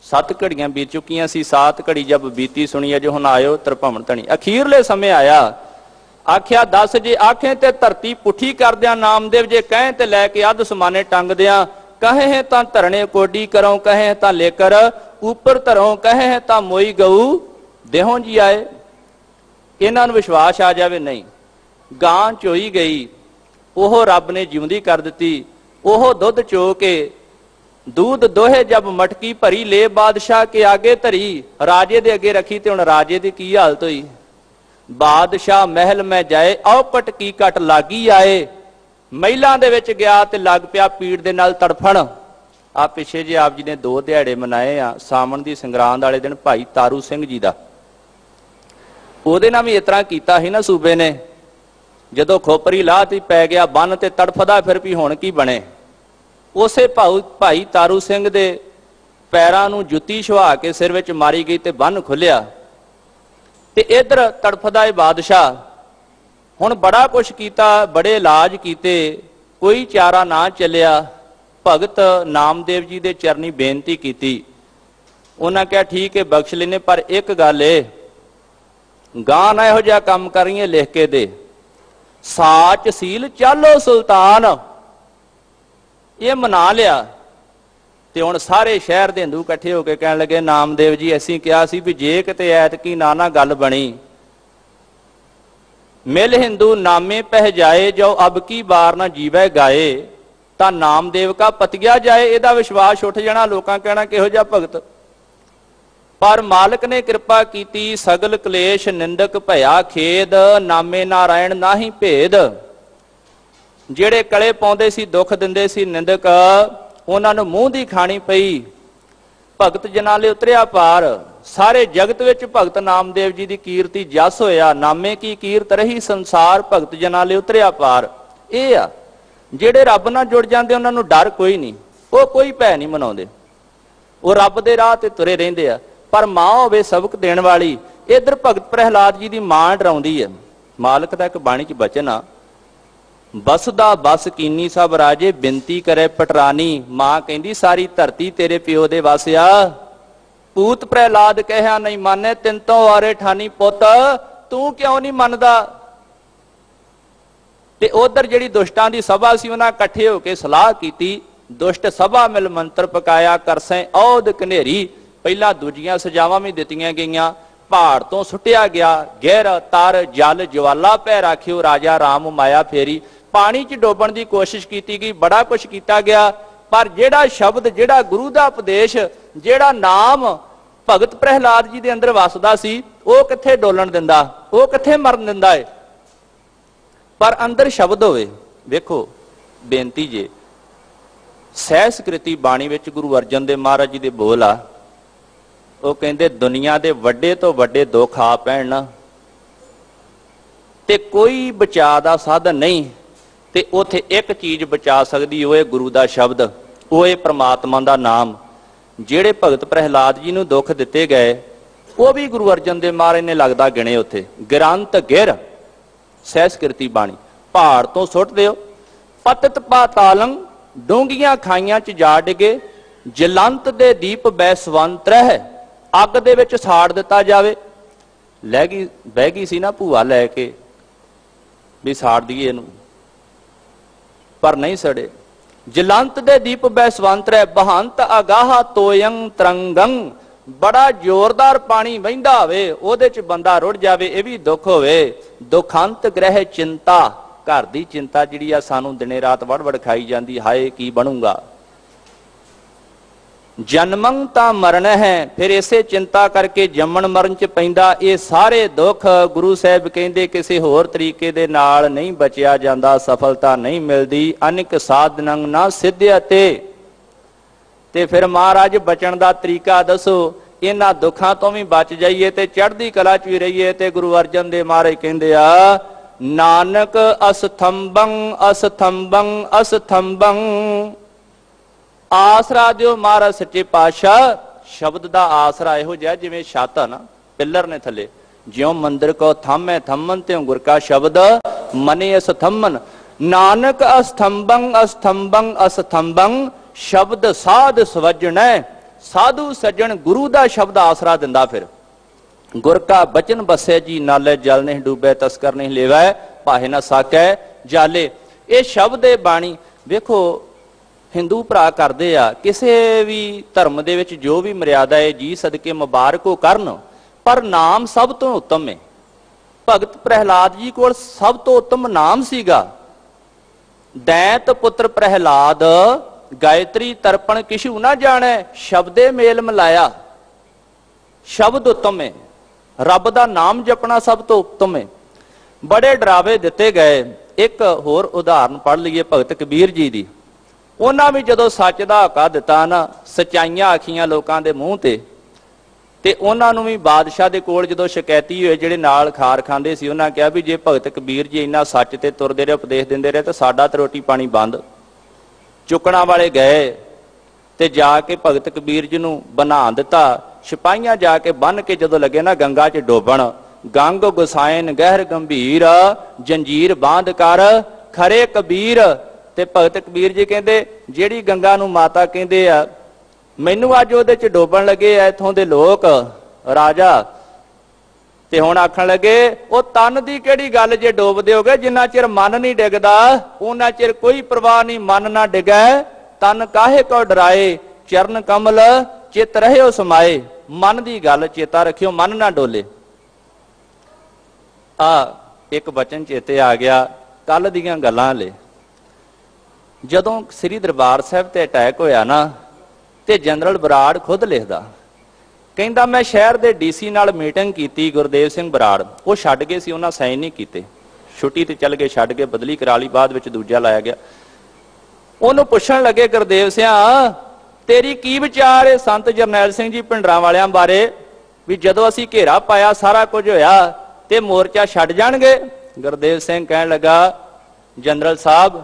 7 घड़ियां बीत चुकियां सी, 7 घड़ी जब बीती सुनी अज हुण आयो त्रिभुवन धनी। अखीरले समय आया आख्या 10, जे आखे ते धरती पुठी कर दिया नामदेव, जे कहें ते लैके अध समाने टंग दिया। कहे है तां धरने कोडी करों, कहे है तां लेकर ऊपर धरों, कहे है तां मोई गऊ देहों जी आए। इन्हां नूं विश्वास आ जावे नहीं। गां चोई गई, ओह रब ने जिउंदी कर दिती। ओह दुध चो के दूध दोहे जब मटकी भरी, ले बादशाह के आगे धरी, राजे दे अगे रखी। ते हुण राजे दी की हालत होई। बादशाह महल में जाए, औपट की कट लागी आए। महिलां दे विच गया ते लग पिया पीड़ दे नाल तड़फण। आ पिछे जे आप जी ने 2 दिहाड़े मनाए आ, सावण दी संगरांद वाले दिन भाई तारू सिंह जी दा, ਉਹਦੇ ਨਾਲ भी इस तरह कीता ही ना सूबे ने। जदों खोपरी लाह ती पै गया बन ते तड़फदा फिर भी हुण की बने। उसे भाई तारू सिंह दे पैरां नूं जुत्ती छुआ के सिर विच मारी गई ते बन खुलिया। ते इधर तड़फदा है बादशाह। हुण बड़ा कुछ कीता, बड़े इलाज कीते, कोई चारा ना चलिया। भगत नामदेव जी दे चरनी बेनती कीती। उन्हां कहा ठीक है बख्श लेने, पर एक गल है, गां ना इहो जिहा काम करिए, लिख के दे, साच सील चालो सुल्तान। ये मना लिया। ते हुण सारे शहर दे हिंदू इकट्ठे होके कहण लगे नामदेव जी असीं कहा सी भी जे किते ऐतकी ना गल बनी, मिल हिंदू नामे पह जाए, जो अब की बार ना जीवे गाए, तां नामदेव का पतिया जाए। इहदा विश्वास उठ जाना, लोकां कहना किहो जिहा भगत। पर मालिक ने कृपा कीती, सगल कलेश निंदक भया खेद, नामे नारायण नाही भेद। ਜਿਹੜੇ ਕਲੇ ਪਾਉਂਦੇ ਸੀ, ਦੁੱਖ ਦਿੰਦੇ ਸੀ ਨਿੰਦਕ, ਉਹਨਾਂ ਨੂੰ ਮੂੰਹ ਦੀ ਖਾਣੀ ਪਈ। ਭਗਤ ਜਨਾਂ ਲਈ ਉਤਰਿਆ ਪਾਰ। ਸਾਰੇ ਜਗਤ ਵਿੱਚ ਭਗਤ ਨਾਮਦੇਵ ਜੀ ਦੀ ਕੀਰਤੀ ਜਸ ਹੋਇਆ। ਨਾਮੇ ਕੀ ਕੀਰਤ ਰਹੀ ਸੰਸਾਰ, ਭਗਤ ਜਨਾਂ ਲਈ ਉਤਰਿਆ ਪਾਰ। ਇਹ ਆ ਜਿਹੜੇ ਰੱਬ ਨਾਲ ਜੁੜ ਜਾਂਦੇ, ਉਹਨਾਂ ਨੂੰ ਡਰ ਕੋਈ ਨਹੀਂ, ਉਹ ਕੋਈ ਭੈ ਨਹੀਂ ਮਨਾਉਂਦੇ, ਉਹ ਰੱਬ ਦੇ ਰਾਹ ਤੇ ਤੁਰੇ ਰਹਿੰਦੇ ਆ। ਪਰ ਮਾਂ ਹੋਵੇ ਸਬਕ ਦੇਣ ਵਾਲੀ। ਇਧਰ ਭਗਤ ਪ੍ਰਹਿਲਾਦ ਜੀ ਦੀ ਮਾਂ ਡਰਾਉਂਦੀ ਹੈ। ਮਾਲਕ ਦਾ ਇੱਕ ਬਾਣੀ 'ਚ ਬਚਨ ਆ, ਬਸਦਾ ਬਸ ਕੀਨੀ ਸਭ ਰਾਜੇ, ਬਿਨਤੀ ਕਰੇ ਪਟਰਾਨੀ। ਮਾਂ ਕਹਿੰਦੀ ਸਾਰੀ ਧਰਤੀ ਤੇਰੇ ਪਿਓ ਦੇ ਵਸ ਆ। ਪੂਤ ਪ੍ਰਹਿਲਾਦ ਕਹਿਆ ਨਹੀਂ ਮੰਨੇ, ਤਿੰਨ ਤੋਂ ਵਾਰੇ ਠਾਨੀ ਪੁੱਤ, ਤੂੰ ਕਿਉਂ ਨਹੀਂ ਮੰਨਦਾ। ਤੇ ਉਧਰ ਜਿਹੜੀ ਦੁਸ਼ਟਾਂ ਦੀ ਸਭਾ ਸੀ, ਉਹਨਾਂ ਇਕੱਠੇ ਹੋ ਕੇ ਸਲਾਹ ਕੀਤੀ। ਦੁਸ਼ਟ ਸਭਾ ਮਿਲ ਮੰਤਰ ਪਕਾਇਆ, ਕਰਸੈਂ ਔਦ ਕਨੇਰੀ। ਪਹਿਲਾਂ ਦੂਜੀਆਂ ਸਜ਼ਾਵਾਂ ਵੀ ਦਿੱਤੀਆਂ ਗਈਆਂ। ਪਹਾੜ ਤੋਂ ਸੁੱਟਿਆ ਗਿਆ ਗਿਰ ਤਰ ਜਲ ਜਵਾਲਾ ਪੈ ਰਾਖਿਓ, ਰਾਜਾ ਰਾਮ ਮਾਇਆ ਫੇਰੀ। ਪਾਣੀ 'ਚ ਡੋਬਣ ਦੀ ਕੋਸ਼ਿਸ਼ ਕੀਤੀ ਗਈ, ਬੜਾ ਕੁਛ ਕੀਤਾ ਗਿਆ। ਪਰ ਜਿਹੜਾ ਸ਼ਬਦ, ਜਿਹੜਾ ਗੁਰੂ ਦਾ ਉਪਦੇਸ਼, ਜਿਹੜਾ ਨਾਮ ਭਗਤ ਪ੍ਰਹਿਲਾਦ ਜੀ ਦੇ ਅੰਦਰ ਵਸਦਾ ਸੀ, ਉਹ ਕਿੱਥੇ ਡੋਲਣ ਦਿੰਦਾ, ਉਹ ਕਿੱਥੇ ਮਰਨ ਦਿੰਦਾ ਏ। ਪਰ ਅੰਦਰ ਸ਼ਬਦ ਹੋਵੇ। ਵੇਖੋ ਬੇਨਤੀ ਜੇ, ਸਹਿਸਕ੍ਰਿਤੀ ਬਾਣੀ ਵਿੱਚ ਗੁਰੂ ਅਰਜਨ ਦੇਵ ਮਹਾਰਾਜ ਜੀ ਦੇ ਬੋਲ ਆ। ਉਹ ਕਹਿੰਦੇ ਦੁਨੀਆ ਦੇ ਵੱਡੇ ਤੋਂ ਵੱਡੇ ਦੁੱਖ ਆ ਪੈਣ ਨਾ, ਤੇ ਕੋਈ ਬਚਾਅ ਦਾ ਸਾਧਨ ਨਹੀਂ, ਤੇ ਉੱਥੇ ਇੱਕ ਚੀਜ਼ ਬਚਾ ਸਕਦੀ, ਉਹ ਹੈ ਗੁਰੂ ਦਾ ਸ਼ਬਦ, ਉਹ ਹੈ ਪ੍ਰਮਾਤਮਾ ਦਾ ਨਾਮ। ਜਿਹੜੇ ਭਗਤ ਪ੍ਰਹਿਲਾਦ ਜੀ ਨੂੰ ਦੁੱਖ ਦਿੱਤੇ ਗਏ, ਉਹ ਵੀ ਗੁਰੂ ਅਰਜਨ ਦੇਵ ਮਹਾਰਾਜ ਨੇ ਲੱਗਦਾ ਗਿਣੇ ਉੱਥੇ। ਗਿਰੰਤ ਗਿਰ ਸਹਿਸਕ੍ਰਿਤੀ ਬਾਣੀ। ਪਹਾੜ ਤੋਂ ਸੁੱਟ ਦਿਓ, ਪਤਤ ਪਾਤਾਲੰ, ਡੂੰਘੀਆਂ ਖਾਈਆਂ 'ਚ ਜਾ ਡਿਗੇ, ਜਲੰਤ ਦੇ ਦੀਪ ਬੈਸਵੰਤ ਰਹਿ, ਅੱਗ ਦੇ ਵਿੱਚ ਸਾੜ ਦਿੱਤਾ ਜਾਵੇ। ਲੈ ਗਈ, ਬਹਿ ਗਈ ਸੀ ਨਾ ਭੂਆ ਲੈ ਕੇ ਵੀ ਸਾੜ ਦਈਏ ਇਹਨੂੰ, ਪਰ ਨਹੀਂ ਸੜੇ। ਜਲੰਤ ਦੇ ਦੀਪ ਬੈਸਵੰਤ ਰਹਿ, ਬਹੰਤ ਅਗਾਹ ਤੋਯੰ ਤਰੰਗੰ, ਬੜਾ ਜ਼ੋਰਦਾਰ ਪਾਣੀ ਵਹਿੰਦਾ ਹੋਵੇ, ਉਹਦੇ 'ਚ ਬੰਦਾ ਰੁੜ ਜਾਵੇ, ਇਹ ਵੀ ਦੁੱਖ ਹੋਵੇ। ਦੁਖੰਤ ਗ੍ਰਹਿ ਚਿੰਤਾ, ਘਰ ਦੀ ਚਿੰਤਾ ਜਿਹੜੀ ਆ ਸਾਨੂੰ ਦਿਨੇ ਰਾਤ ਵੜ ਖਾਈ ਜਾਂਦੀ, ਹਾਏ ਕੀ ਬਣੂਗਾ। ਜਨਮੰ ਤਾਂ ਮਰਨ ਹੈ, ਫਿਰ ਇਸੇ ਚਿੰਤਾ ਕਰਕੇ ਜੰਮਣ ਮਰਨ 'ਚ ਪੈਂਦਾ। ਇਹ ਸਾਰੇ ਦੁੱਖ ਗੁਰੂ ਸਾਹਿਬ ਕਹਿੰਦੇ ਕਿਸੇ ਹੋਰ ਤਰੀਕੇ ਦੇ ਨਾਲ ਨਹੀਂ ਬਚਿਆ ਜਾਂਦਾ, ਸਫਲਤਾ ਨਹੀਂ ਮਿਲਦੀ। ਅਨਿਕ ਸਾਧਨੰ ਨਾ ਸਿੱਧਿਆ ਤੇ ਤੇ ਫਿਰ ਮਹਾਰਾਜ ਬਚਣ ਦਾ ਤਰੀਕਾ ਦੱਸੋ, ਇਹਨਾਂ ਦੁੱਖਾਂ ਤੋਂ ਵੀ ਬਚ ਜਾਈਏ ਤੇ ਚੜ੍ਹਦੀ ਕਲਾ ਚ ਵੀ ਰਹੀਏ। ਤੇ ਗੁਰੂ ਅਰਜਨ ਦੇਵ ਮਹਾਰਾਜ ਕਹਿੰਦੇ ਆ, ਨਾਨਕ ਅਸਥੰਬੰ ਅਸਥੰਬੰ ਅਸਥੰਬੰ। ਆਸਰਾ ਦਿਓ ਮਹਾਰਾਜ ਸੱਚੇ ਪਾਤਸ਼ਾਹ। ਸ਼ਬਦ ਦਾ ਆਸਰਾ ਇਹੋ ਜਿਹਾ ਜਿਵੇਂ ਛੱਤ ਆ ਨਾ, ਪਿੱਲਰ ਨੇ ਥੱਲੇ, ਜਿਉਂ ਮੰਦਰ ਕੋ ਥੰਮੈ ਥੰਮਨ ਤਿਉ ਗੁਰ ਕਾ ਸ਼ਬਦ ਮਨੇ ਅਸਥੰਮਨ। ਨਾਨਕ ਅਸਥੰਬੰ ਅਸਥੰਬੰ ਅਸਥੰਬੰ। ਸ਼ਬਦ ਸਾਧ ਸਵਜਣੈ। ਸਾਧੂ ਸੱਜਣ ਗੁਰੂ ਦਾ ਸ਼ਬਦ ਆਸਰਾ ਦਿੰਦਾ। ਫਿਰ ਗੁਰ ਕਾ ਬਚਨ ਬਸੈ ਜੀ ਨਾਲੇ, ਜਲ ਨਹੀਂ ਡੂਬੈ ਤਸਕਰ ਨਹੀਂ ਲੇਵੈ, ਭਾਹੇ ਨਾ ਸਾਕੈ ਜਾਲੇ। ਇਹ ਸ਼ਬਦ ਇਹ ਬਾਣੀ ਵੇਖੋ ਹਿੰਦੂ ਭਰਾ ਕਰਦੇ ਆ, ਕਿਸੇ ਵੀ ਧਰਮ ਦੇ ਵਿੱਚ ਜੋ ਵੀ ਮਰਿਆਦਾ ਹੈ ਜੀ ਸਦਕੇ ਮੁਬਾਰਕੋ ਕਰਨ, ਪਰ ਨਾਮ ਸਭ ਤੋਂ ਉੱਤਮ ਹੈ। ਭਗਤ ਪ੍ਰਹਿਲਾਦ ਜੀ ਕੋਲ ਸਭ ਤੋਂ ਉੱਤਮ ਨਾਮ ਸੀਗਾ, ਦੈਂਤ ਪੁੱਤਰ ਪ੍ਰਹਿਲਾਦ। ਗਾਇਤਰੀ ਤਰਪਣ ਕਿਛੂ ਨਾ ਜਾਣੈ, ਸ਼ਬਦੇ ਮੇਲ ਮਿਲਾਇਆ। ਸ਼ਬਦ ਉੱਤਮ ਹੈ, ਰੱਬ ਦਾ ਨਾਮ ਜਪਣਾ ਸਭ ਤੋਂ ਉੱਤਮ ਹੈ। ਬੜੇ ਡਰਾਵੇ ਦਿੱਤੇ ਗਏ। ਇੱਕ ਹੋਰ ਉਦਾਹਰਨ ਪੜ੍ਹ ਲਈਏ ਭਗਤ ਕਬੀਰ ਜੀ ਦੀ। ਉਹਨਾਂ ਵੀ ਜਦੋਂ ਸੱਚ ਦਾ ਹਕਾ ਦਿੱਤਾ ਨਾ, ਸਚਾਈਆਂ ਆਖੀਆਂ ਲੋਕਾਂ ਦੇ ਮੂੰਹ ਤੇ ਉਹਨਾਂ ਨੂੰ ਵੀ ਬਾਦਸ਼ਾਹ ਦੇ ਕੋਲ ਜਦੋਂ ਸ਼ਿਕਾਇਤੀ ਹੋਏ, ਜਿਹੜੇ ਨਾਲ ਖਾਰ ਖਾਂਦੇ ਸੀ, ਉਹਨਾਂ ਕਿਹਾ ਵੀ ਜੇ ਭਗਤ ਕਬੀਰ ਜੀ ਇੰਨਾ ਸੱਚ ਤੇ ਤੁਰਦੇ ਰਹੇ, ਉਪਦੇਸ਼ ਦਿੰਦੇ ਰਹੇ, ਤਾਂ ਸਾਡਾ ਤਾਂ ਰੋਟੀ ਪਾਣੀ ਬੰਦ। ਚੁੱਕਣਾ ਵਾਲੇ ਗਏ ਤੇ ਜਾ ਕੇ ਭਗਤ ਕਬੀਰ ਜੀ ਨੂੰ ਬਣਾ ਦਿੱਤਾ। ਸਿਪਾਹੀਆਂ ਜਾ ਕੇ ਬੰਨ ਕੇ ਜਦੋਂ ਲੱਗੇ ਨਾ ਗੰਗਾ 'ਚ ਡੋਬਣ, ਗੰਗ ਗੁਸਾਇਨ ਗਹਿਰ ਗੰਭੀਰ, ਜੰਜੀਰ ਬਾਂਧ ਕਰ ਖਰੇ ਕਬੀਰ। ਤੇ ਭਗਤ ਕਬੀਰ ਜੀ ਕਹਿੰਦੇ, ਜਿਹੜੀ ਗੰਗਾ ਨੂੰ ਮਾਤਾ ਕਹਿੰਦੇ ਆ, ਮੈਨੂੰ ਅੱਜ ਉਹਦੇ 'ਚ ਡੋਬਣ ਲੱਗੇ ਆ ਇੱਥੋਂ ਦੇ ਲੋਕ ਰਾਜਾ। ਤੇ ਹੁਣ ਆਖਣ ਲੱਗੇ, ਉਹ ਤਨ ਦੀ ਕਿਹੜੀ ਗੱਲ ਜੇ ਡੋਬਦੇ ਹੋਗੇ, ਜਿੰਨਾ ਚਿਰ ਮਨ ਨਹੀਂ ਡਿੱਗਦਾ ਉਹਨਾਂ ਚਿਰ ਕੋਈ ਪਰਵਾਹ ਨਹੀਂ। ਮਨ ਨਾ ਡਿੱਗੈ ਤਨ ਕਾਹੇ ਕੋ ਡਰਾਏ, ਚਰਨ ਕਮਲ ਚਿਤ ਰਹਿਓ ਸਮਾਏ। ਮਨ ਦੀ ਗੱਲ ਚੇਤਾ ਰੱਖਿਓ, ਮਨ ਨਾ ਡੋਲੇ। ਆ ਇੱਕ ਬਚਨ ਚੇਤੇ ਆ ਗਿਆ ਕੱਲ ਦੀਆਂ ਗੱਲਾਂ ਲੈ। ਜਦੋਂ ਸ੍ਰੀ ਦਰਬਾਰ ਸਾਹਿਬ ਤੇ ਅਟੈਕ ਹੋਇਆ ਨਾ, ਤੇ ਜਨਰਲ ਬਰਾੜ ਖੁਦ ਲਿਖਦਾ, ਕਹਿੰਦਾ ਮੈਂ ਸ਼ਹਿਰ ਦੇ ਡੀਸੀ ਨਾਲ ਮੀਟਿੰਗ ਕੀਤੀ, ਗੁਰਦੇਵ ਸਿੰਘ ਬਰਾੜ। ਉਹ ਛੱਡ ਗਏ ਸੀ, ਉਹਨਾਂ ਸਾਈਨ ਨਹੀਂ ਕੀਤੇ, ਛੁੱਟੀ ਤੇ ਚੱਲ ਗਏ, ਛੱਡ ਕੇ ਬਦਲੀ ਕਰਾ ਲਈ, ਬਾਅਦ ਵਿੱਚ ਦੂਜਾ ਲਾਇਆ ਗਿਆ। ਉਹਨੂੰ ਪੁੱਛਣ ਲੱਗੇ, ਗੁਰਦੇਵ ਸਿੰਘ ਤੇਰੀ ਕੀ ਵਿਚਾਰ ਹੈ ਸੰਤ ਜਰਨੈਲ ਸਿੰਘ ਜੀ ਭਿੰਡਰਾਂ ਵਾਲਿਆਂ ਬਾਰੇ, ਵੀ ਜਦੋਂ ਅਸੀਂ ਘੇਰਾ ਪਾਇਆ ਸਾਰਾ ਕੁਝ ਹੋਇਆ ਤੇ ਮੋਰਚਾ ਛੱਡ ਜਾਣਗੇ? ਗੁਰਦੇਵ ਸਿੰਘ ਕਹਿਣ ਲੱਗਾ, ਜਨਰਲ ਸਾਹਿਬ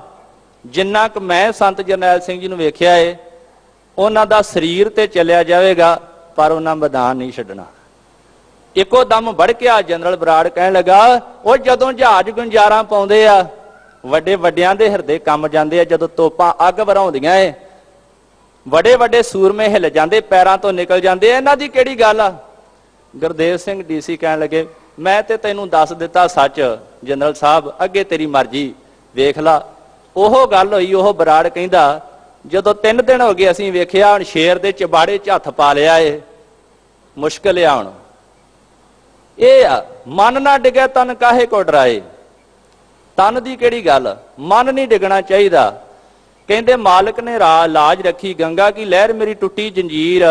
ਜਿੰਨਾ ਕੁ ਮੈਂ ਸੰਤ ਜਰਨੈਲ ਸਿੰਘ ਜੀ ਨੂੰ ਵੇਖਿਆ ਏ, ਉਹਨਾਂ ਦਾ ਸਰੀਰ ਤੇ ਚੱਲਿਆ ਜਾਵੇਗਾ, ਪਰ ਉਹਨਾਂ ਮੈਦਾਨ ਨਹੀਂ ਛੱਡਣਾ। ਇੱਕੋ ਦਮ ਭੜਕਿਆ ਜਨਰਲ ਬਰਾੜ, ਕਹਿਣ ਲੱਗਾ, ਉਹ ਜਦੋਂ ਜਹਾਜ਼ ਗੁੰਜਾਰਾਂ ਪਾਉਂਦੇ ਆ, ਵੱਡੇ ਵੱਡਿਆਂ ਦੇ ਹਿਰਦੇ ਕੰਮ ਜਾਂਦੇ ਆ, ਜਦੋਂ ਤੋਪਾਂ ਅੱਗ ਵਰਾਉਂਦੀਆਂ ਏ, ਵੱਡੇ ਵੱਡੇ ਸੂਰਮੇ ਹਿੱਲ ਜਾਂਦੇ, ਪੈਰਾਂ ਤੋਂ ਨਿਕਲ ਜਾਂਦੇ, ਇਹਨਾਂ ਦੀ ਕਿਹੜੀ ਗੱਲ ਆ? ਗੁਰਦੇਵ ਸਿੰਘ ਡੀਸੀ ਕਹਿਣ ਲੱਗੇ, ਮੈਂ ਤੇ ਤੈਨੂੰ ਦੱਸ ਦਿੱਤਾ ਸੱਚ ਜਨਰਲ ਸਾਹਿਬ, ਅੱਗੇ ਤੇਰੀ ਮਰਜ਼ੀ, ਵੇਖ ਲਾ। ਉਹ ਗੱਲ ਹੋਈ। ਉਹ ਬਰਾੜ ਕਹਿੰਦਾ, ਜਦੋਂ 3 ਦਿਨ ਹੋ ਗਏ ਅਸੀਂ ਵੇਖਿਆ, ਹੁਣ ਸ਼ੇਰ ਦੇ ਚਬਾੜੇ 'ਚ ਹੱਥ ਪਾ ਲਿਆ ਏ, ਮੁਸ਼ਕਿਲ ਆ ਹੁਣ। ਇਹ ਆ ਮਨ ਨਾ ਡਿੱਗੇ ਤਨ ਕਾਹੇ ਕੋ ਡਰਾਏ। ਤਨ ਦੀ ਕਿਹੜੀ ਗੱਲ, ਮਨ ਨਹੀਂ ਡਿੱਗਣਾ ਚਾਹੀਦਾ। ਕਹਿੰਦੇ ਮਾਲਕ ਨੇ ਲਾਜ ਰੱਖੀ, ਗੰਗਾ ਕੀ ਲਹਿਰ ਮੇਰੀ ਟੁੱਟੀ ਜੰਜੀਰ,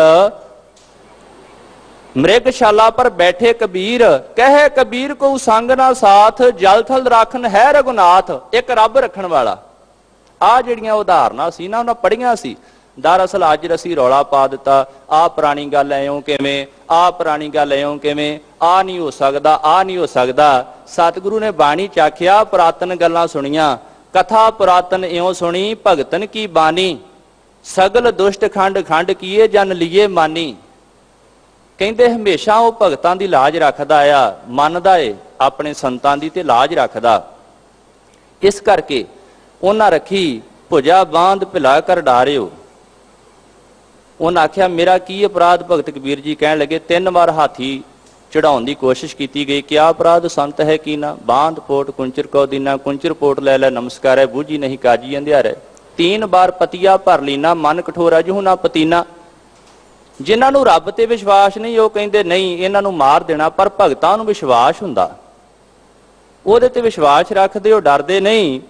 ਮ੍ਰਿਗਸ਼ਾਲਾ ਪਰ ਬੈਠੇ ਕਬੀਰ, ਕਹੇ ਕਬੀਰ ਕੋ ਸੰਗ ਨਾ ਸਾਥ, ਜਲ ਥਲ ਰਾਖਨ ਹੈ ਰਘੁਨਾਥ। ਇੱਕ ਰੱਬ ਰੱਖਣ ਵਾਲਾ। ਆ ਜਿਹੜੀਆਂ ਉਦਾਹਰਨਾਂ ਸੀ ਨਾ, ਉਹਨਾਂ ਪੜ੍ਹੀਆਂ ਸੀ। ਦਰਅਸਲ ਅੱਜ ਅਸੀਂ ਰੌਲਾ ਪਾ ਦਿੱਤਾ, ਆਹ ਪੁਰਾਣੀ ਗੱਲ ਐਉਂ ਕਿਵੇਂ, ਆਹ ਪੁਰਾਣੀ ਗੱਲ ਐਉਂ ਕਿਵੇਂ, ਆਹ ਨਹੀਂ ਹੋ ਸਕਦਾ, ਆਹ ਨਹੀਂ ਹੋ ਸਕਦਾ। ਸਤਿਗੁਰੂ ਨੇ ਬਾਣੀ ਚ ਆਖਿਆ, ਪੁਰਾਤਨ ਗੱਲਾਂ ਸੁਣੀਆਂ, ਕਥਾ ਪੁਰਾਤਨ ਇਉਂ ਸੁਣੀ, ਭਗਤਨ ਕੀ ਬਾਣੀ, ਸਗਲ ਦੁਸ਼ਟ ਖੰਡ ਖੰਡ ਕੀਏ ਜਨ ਲੀਏ ਮਾਨੀ। ਕਹਿੰਦੇ ਹਮੇਸ਼ਾ ਉਹ ਭਗਤਾਂ ਦੀ ਲਾਜ ਰੱਖਦਾ ਆ, ਮੰਨਦਾ ਏ ਆਪਣੇ ਸੰਤਾਂ ਦੀ ਤੇ ਲਾਜ ਰੱਖਦਾ। ਇਸ ਕਰਕੇ ਉਹਨਾਂ ਰੱਖੀ, ਭੁਜਾ ਬਾਂਧ ਭਿਲਾ ਕਰ ਡਾਰਿਓ। ਉਹਨਾਂ ਆਖਿਆ, ਮੇਰਾ ਕੀ ਅਪਰਾਧ? ਭਗਤ ਕਬੀਰ ਜੀ ਕਹਿਣ ਲੱਗੇ, 3 ਵਾਰ ਹਾਥੀ ਚੜਾਉਣ ਦੀ ਕੋਸ਼ਿਸ਼ ਕੀਤੀ ਗਈ, ਕਿਆ ਅਪਰਾਧ ਸੰਤ ਹੈ ਕੀ ਨਾ, ਬਾਂਧ ਪੋਟ ਕੁੰਚਰ ਕੋ ਦੀਨਾ, ਕੁੰਚਰ ਪੋਟ ਲੈ ਲੈ ਨਮਸਕਾਰ ਹੈ, ਬੂਝੀ ਨਹੀਂ ਕਾਜੀ ਅੰਧਿਆਰੇ। 3 ਵਾਰ ਪਤੀਆ ਭਰ ਲੀਨਾ, ਮਨ ਕਠੋਰਾ ਜੂ ਨਾ ਪਤੀਨਾ। ਜਿਨ੍ਹਾਂ ਨੂੰ ਰੱਬ ਤੇ ਵਿਸ਼ਵਾਸ ਨਹੀਂ, ਉਹ ਕਹਿੰਦੇ ਨਹੀਂ ਇਹਨਾਂ ਨੂੰ ਮਾਰ ਦੇਣਾ, ਪਰ ਭਗਤਾਂ ਨੂੰ ਵਿਸ਼ਵਾਸ ਹੁੰਦਾ, ਉਹਦੇ ਤੇ ਵਿਸ਼ਵਾਸ ਰੱਖਦੇ, ਉਹ ਡਰਦੇ ਨਹੀਂ।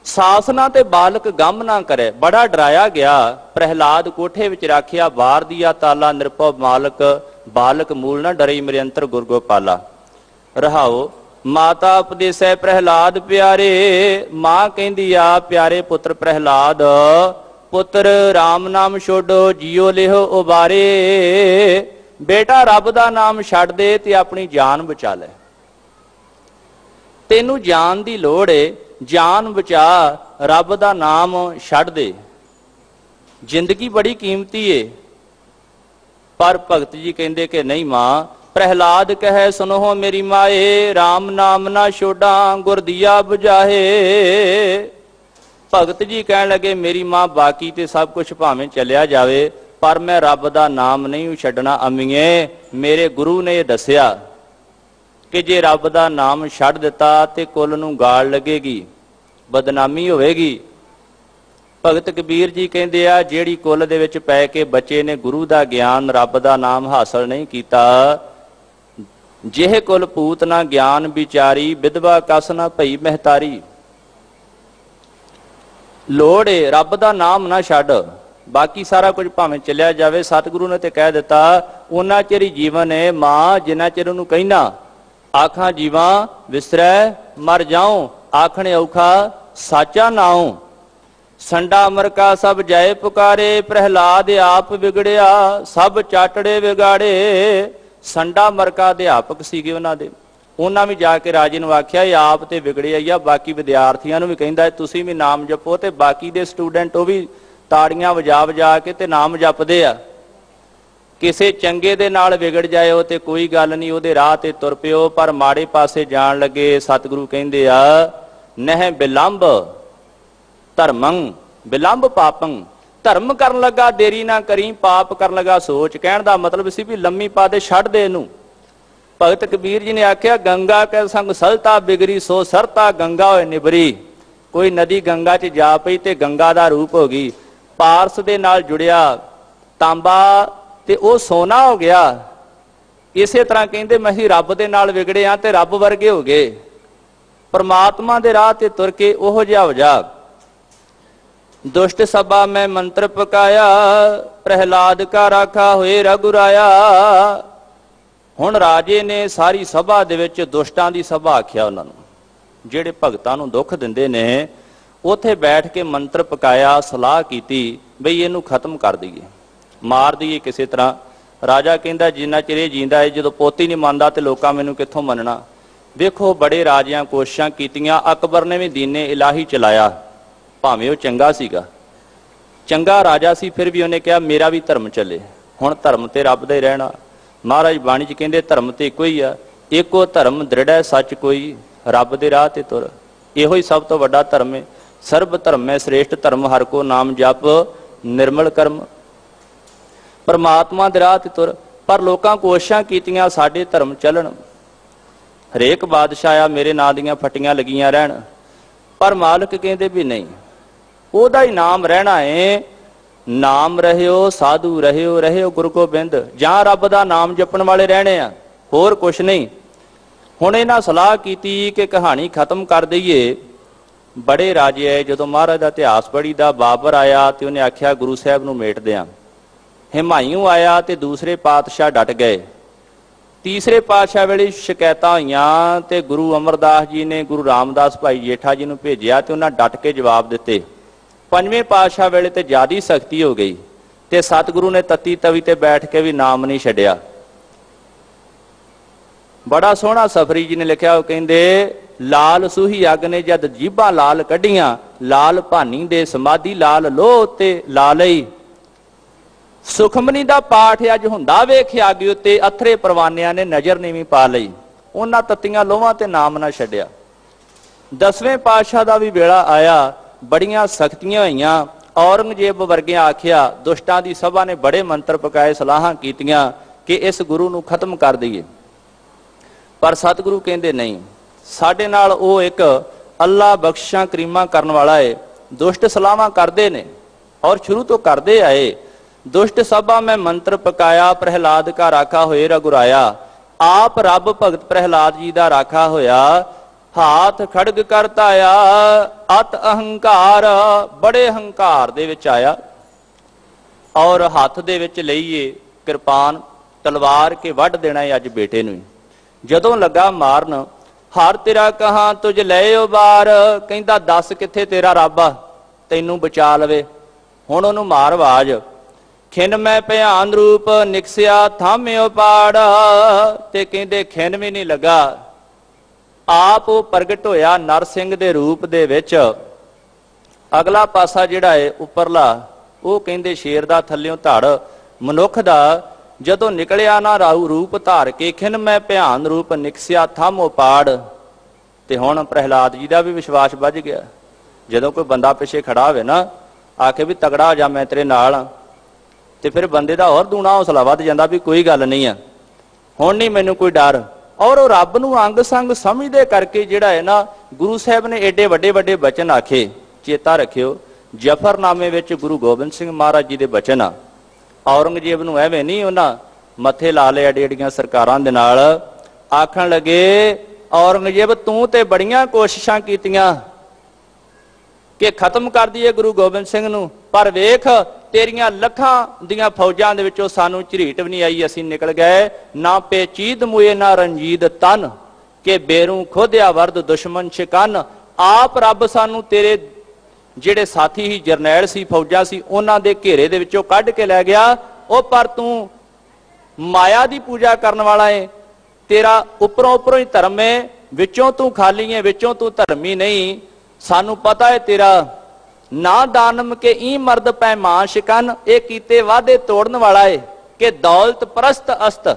ਸਾਸਨਾ ਤੇ ਬਾਲਕ ਗਮ ਨਾ ਕਰੇ। ਬੜਾ ਡਰਾਇਆ ਗਿਆ, ਪ੍ਰਹਿਲਾਦ ਕੋਠੇ ਵਿੱਚ ਰੱਖਿਆ, ਬਾਰ ਦੀਆ ਤਾਲਾ, ਨਿਰਭਉ ਮਾਲਕ, ਬਾਲਕ ਮੂਲ ਨਾ ਡਰੇ, ਮੇਰੇ ਅੰਤਰ ਗੁਰ ਗੋਪਾਲਾ। ਰਹਾਓ, ਮਾਤਾ ਉਪਦੇਸੈ ਪ੍ਰਹਿਲਾਦ ਪਿਆਰੇ, ਮਾਂ ਕਹਿੰਦੀ ਆ, ਪਿਆਰੇ ਪੁੱਤਰ ਪ੍ਰਹਿਲਾਦ, पुत्र राम नाम छोड़ो जियो लिहो उबारे। बेटा रब दा नाम छड़ दे ते अपनी जान बचा ले। तेनू जान दी लोड़ है, जान बचा, रब दा नाम छड़ दे। जिंदगी बड़ी कीमती है। पर भगत जी कहते कि नहीं मां, प्रहलाद कहे सुनो मेरी माए, राम नाम ना छोड़ा गुर दिया बुझाए। भगत जी कह लगे मेरी मां बाकी ते सब कुछ भावें चलिया जावे, पर मैं रब दा नाम नहीं छड्डना। अमीए मेरे गुरु ने दसिया कि जे रब दा नाम छड्ड दिता ते कुल नूं गाल लगेगी, बदनामी होवेगी। भगत कबीर जी कहते आ जिहड़ी कुल दे विच पै के बच्चे ने गुरु दा ज्ञान रब दा नाम हासिल नहीं कीता, जिह कुल पूत ना ज्ञान विचारी, विधवा कस ना भई महतारी। लोड़ है रब दा नाम ना छड्ड, बाकी सारा कुछ भावें चलिया जावे। सतगुरु ने ते कह दिता उन्ना चिर ही जीवन है मां जिन्ना चिर उन्हूं कहना। आखां जीवा विसरै मर जाऊं, आखणे औखा साचा नाऊं। संडा अमरका सब जाए पुकारे, प्रहलाद आप बिगड़िया सब चाटड़े विगाड़े। संडा अमरका अध्यापक सीगे उन्हां दे, उन्हां भी जाके राजे नूं आख्या ये आप ते विगड़े आई आ। बाकी विद्यार्थियों नूं भी कहिंदा तुसीं भी नाम जपो, ते बाकी दे स्टूडेंट वो भी ताड़ियां वजा वजा के ते नाम जपदे आ। किसे चंगे दे नाल विगड़ जाओ ते कोई गल नहीं, उहदे राह ते तुर पिओ, पर माड़े पासे जाण लगे सतगुरु कहिंदे आ नह बिलंब धर्मं बिलंब पापं। धर्म करन लगा देरी ना करी, पाप करन लगा सोच। कहण दा मतलब सी भी लम्मी पा दे छड्ड दे इहनूं। भगत कबीर जी ने आख्या गंगा के संग सलता बिगरी, सो सरता गंगा होए निबरी। कोई नदी गंगा च जा पई ते गंगा दा रूप हो गई। पारस दे नाल जुड़िया तांबा ते ओ सोना हो गया। इसे तरह कहते मैं ही रब दे नाल विगड़े हाँ ते रब वर्गे हो गए। परमात्मा दे राह ते तुर के ओहो जिहा हो जा। दुष्ट सभा में मंत्र पकाया, प्रहलाद का राखा होए रघुराया। हुण राजे ने सारी सभा दे विच दुष्टां दी सभा आख्या उन्हां नूं, जिहड़े भगतां नूं दुख दिंदे ने। उत्थे बैठ के मंत्र पकाया, सलाह कीती बई इहनूं खत्म कर दईए, मार दईए किसी तरह। राजा कहंदा जिन्ना चिर इह जींदा है, जदों पोती नहीं मनदा ते लोकां मैनूं कित्थों मनना। देखो बड़े राजियां कोशिशां कीतियां, अकबर ने भी दीने इलाही चलाया, भावें वो चंगा सीगा, चंगा राजा सी, फिर भी उन्हें कहा मेरा भी धर्म चले। हुण धर्म ते रब दा ही रहना। महाराज बाणी च कहंदे धर्म ते इक्को ही आ, एको धर्म दृढ़ है सच कोई, रब दे राह ते तुर। इहो ही सब तो वड्डा धर्म है। सर्ब धर्म है श्रेष्ठ धर्म, हर को नाम जप निर्मल कर्म। परमात्मा दे राह ते तुर। पर लोकां कोशिशां कीतियां साडे धर्म चलन, हरेक बादशाह आ मेरे नां दीयां फटियां लगियां रहन। पर मालिक कहंदे भी नहीं, ओहदा ही नाम रहना है। नाम रहियो साधु रहियो, रहियो गुरु गोबिंद। जां रब दा नाम जपण वाले रहने आ, होर कुछ नहीं। हुण इन्हां सलाह कीती कि कहानी खत्म कर दईए। बड़े राजे आए, जदों महाराज दा इतिहास पढ़ीदा, बाबर आया ते उन्हें आख्या गुरु साहब नूं मेट दियां। हिमायूं आया ते दूसरे पातशाह डट गए। तीसरे पातशाह वेले शिकायतां होईयां ते गुरु अमरदास जी ने गुरु रामदास भाई जेठा जी नूं भेजिया ते उन्हां डट के जवाब दिते। पंजवें पातशाह वेले ते ज्यादा सख्ती हो गई ते सतगुरु ने तत्ती तवी ते बैठ के भी नाम नहीं छड्डिया। बड़ा सोहना सफरी जी ने लिखिया, वो कहंदे लाल सूही अग ने जद जीभा लाल कढ़ियां, लाल भानी दे समाधि लाल लोह ते लालई। सुखमनी दा पाठ अज हुंदा वेखिया अग उत्ते, अथरे परवानियां ने नजर नीवी पा लई। उन्हां तत्तियां लोहां ते नाम ना छड्डिया। 10वें पातशाह दा भी वेला आया, बड़ियां सख्तियां होईयां। औरंगजेब वर्गियां आखिया, दुष्टां दी सभा ने बड़े मंत्र पकाए, सलाहां कीतियां कि इस गुरु नूं खत्म कर दईए। पर सतगुरु कहंदे नहीं, साडे नाल ओ एक अल्लाह बख्शिशां करीमां करन वाला है। दुष्ट सलाहां करदे ने और शुरू तो करदे आए। दुष्ट सभा में मंत्र पकाया, प्रहलाद का राखा होए रघुराया। आप रब भगत प्रहलाद जी दा राखा होया, हाथ खड़ग करता आया, अत अहंकार, बड़े अहंकार दे विच आया। और हाथ दे विच लईए किरपान, तलवार के वढ़ देना है अज बेटे नूं। जदों लगा मारन, हर तेरा कहां तुझ ले उबार। कहंदा दस किथे तेरा रब आ तैनूं बचा लवे। ਹੁਣ ਉਹਨੂੰ ਮਾਰ ਆਵਾਜ਼। ਖਿੰਨ ਮੈਂ ਭਿਆਨ ਰੂਪ ਨਿਕਸਿਆ ਥਾਮਿਓ ਪਾੜ। ਤੇ ਕਹਿੰਦੇ ਖਿੰਨ ਵੀ ਨਹੀਂ ਲੱਗਾ, ਆਪ ਉਹ ਪ੍ਰਗਟ ਹੋਇਆ ਨਰਸਿੰਘ ਦੇ ਰੂਪ ਦੇ ਵਿੱਚ। ਅਗਲਾ ਪਾਸਾ ਜਿਹੜਾ ਹੈ ਉੱਪਰਲਾ, ਉਹ ਕਹਿੰਦੇ ਸ਼ੇਰ ਦਾ, ਥੱਲਿਓਂ ਧੜ ਮਨੁੱਖ ਦਾ। ਜਦੋਂ ਨਿਕਲਿਆ ਨਾ ਰੂਪ ਧਾਰ ਕੇ, ਖਿੰਨ ਮੈਂ ਭਿਆਨ ਰੂਪ ਨਿਕਸਿਆ ਥਾਮੋ ਪਾੜ। ਤੇ ਹੁਣ ਪ੍ਰਹਿਲਾਦ ਜੀ ਦਾ ਵੀ ਵਿਸ਼ਵਾਸ ਵੱਜ ਗਿਆ। ਜਦੋਂ ਕੋਈ ਬੰਦਾ ਪਿੱਛੇ ਖੜਾ ਹੋਵੇ ਨਾ, ਆਖੇ ਵੀ ਤਗੜਾ ਹੋ ਜਾ ਮੈਂ ਤੇਰੇ ਨਾਲ ਹਾਂ, ਤੇ ਫਿਰ ਬੰਦੇ ਦਾ ਹੋਰ ਦੂਣਾ ਹੌਸਲਾ ਵੱਧ ਜਾਂਦਾ ਵੀ ਕੋਈ ਗੱਲ ਨਹੀਂ ਆ, ਹੁਣ ਨਹੀਂ ਮੈਨੂੰ ਕੋਈ ਡਰ। ਔਰ ਉਹ ਰੱਬ ਨੂੰ ਅੰਗ ਸੰਗ ਸਮਝਦੇ ਕਰਕੇ ਜਿਹੜਾ ਹੈ ਨਾ, ਗੁਰੂ ਸਾਹਿਬ ਨੇ ਏਡੇ ਵੱਡੇ ਵੱਡੇ ਬਚਨ ਆਖੇ। ਚੇਤਾ ਰੱਖਿਓ, ਜਫਰਨਾਮੇ ਵਿੱਚ ਗੁਰੂ ਗੋਬਿੰਦ ਸਿੰਘ ਮਹਾਰਾਜ ਜੀ ਦੇ ਬਚਨ ਆ। ਔਰੰਗਜ਼ੇਬ ਨੂੰ ਐਵੇਂ ਨਹੀਂ ਉਹਨਾਂ ਮੱਥੇ ਲਾ ਲਏ ਏਡੀ ਏਡੀਆਂ ਸਰਕਾਰਾਂ ਦੇ ਨਾਲ। ਆਖਣ ਲੱਗੇ, ਔਰੰਗਜ਼ੇਬ ਤੂੰ ਤੇ ਬੜੀਆਂ ਕੋਸ਼ਿਸ਼ਾਂ ਕੀਤੀਆਂ ਕਿ ਖਤਮ ਕਰ ਦਈਏ ਗੁਰੂ ਗੋਬਿੰਦ ਸਿੰਘ ਨੂੰ, ਪਰ ਵੇਖ ਤੇਰੀਆਂ ਲੱਖਾਂ ਦੀਆਂ ਫੌਜਾਂ ਦੇ ਵਿੱਚੋਂ ਸਾਨੂੰ ਝਰੀਟ ਵੀ ਨਹੀਂ ਆਈ, ਅਸੀਂ ਨਿਕਲ ਗਏ। ਨਾ ਪੇਚੀਦ ਮੁਏ ਨਾ ਰੰਜੀਦ ਤਨ, ਕਿ ਬੇਰੂ ਖੋਦਿਆ ਵਰਦ ਦੁਸ਼ਮਨ ਸ਼ਿਕਨ। ਆਪ ਰੱਬ ਸਾਨੂੰ ਤੇਰੇ ਜਿਹੜੇ ਸਾਥੀ ਹੀ ਜਰਨੈਲ ਸੀ, ਫੌਜਾਂ ਸੀ, ਉਹਨਾਂ ਦੇ ਘੇਰੇ ਦੇ ਵਿੱਚੋਂ ਕੱਢ ਕੇ ਲੈ ਗਿਆ। ਉਹ ਪਰ ਤੂੰ ਮਾਇਆ ਦੀ ਪੂਜਾ ਕਰਨ ਵਾਲਾ ਏ, ਤੇਰਾ ਉੱਪਰੋਂ ਉੱਪਰੋਂ ਹੀ ਧਰਮ ਏ, ਵਿੱਚੋਂ ਤੂੰ ਖਾਲੀ ਏ, ਵਿੱਚੋਂ ਤੂੰ ਧਰਮੀ ਨਹੀਂ। ਸਾਨੂੰ ਪਤਾ ਹੈ ਤੇਰਾ ਨਾ ਦਾਨਮ ਕੇ ਈ ਮਰਦ ਪੈਮਾਨ ਸ਼ਿਕਨ। ਇਹ ਕੀਤੇ ਵਾਅਦੇ ਤੋੜਨ ਵਾਲਾ ਏ ਕਿ ਦੌਲਤ ਪ੍ਰਸਤ ਅਸਤ,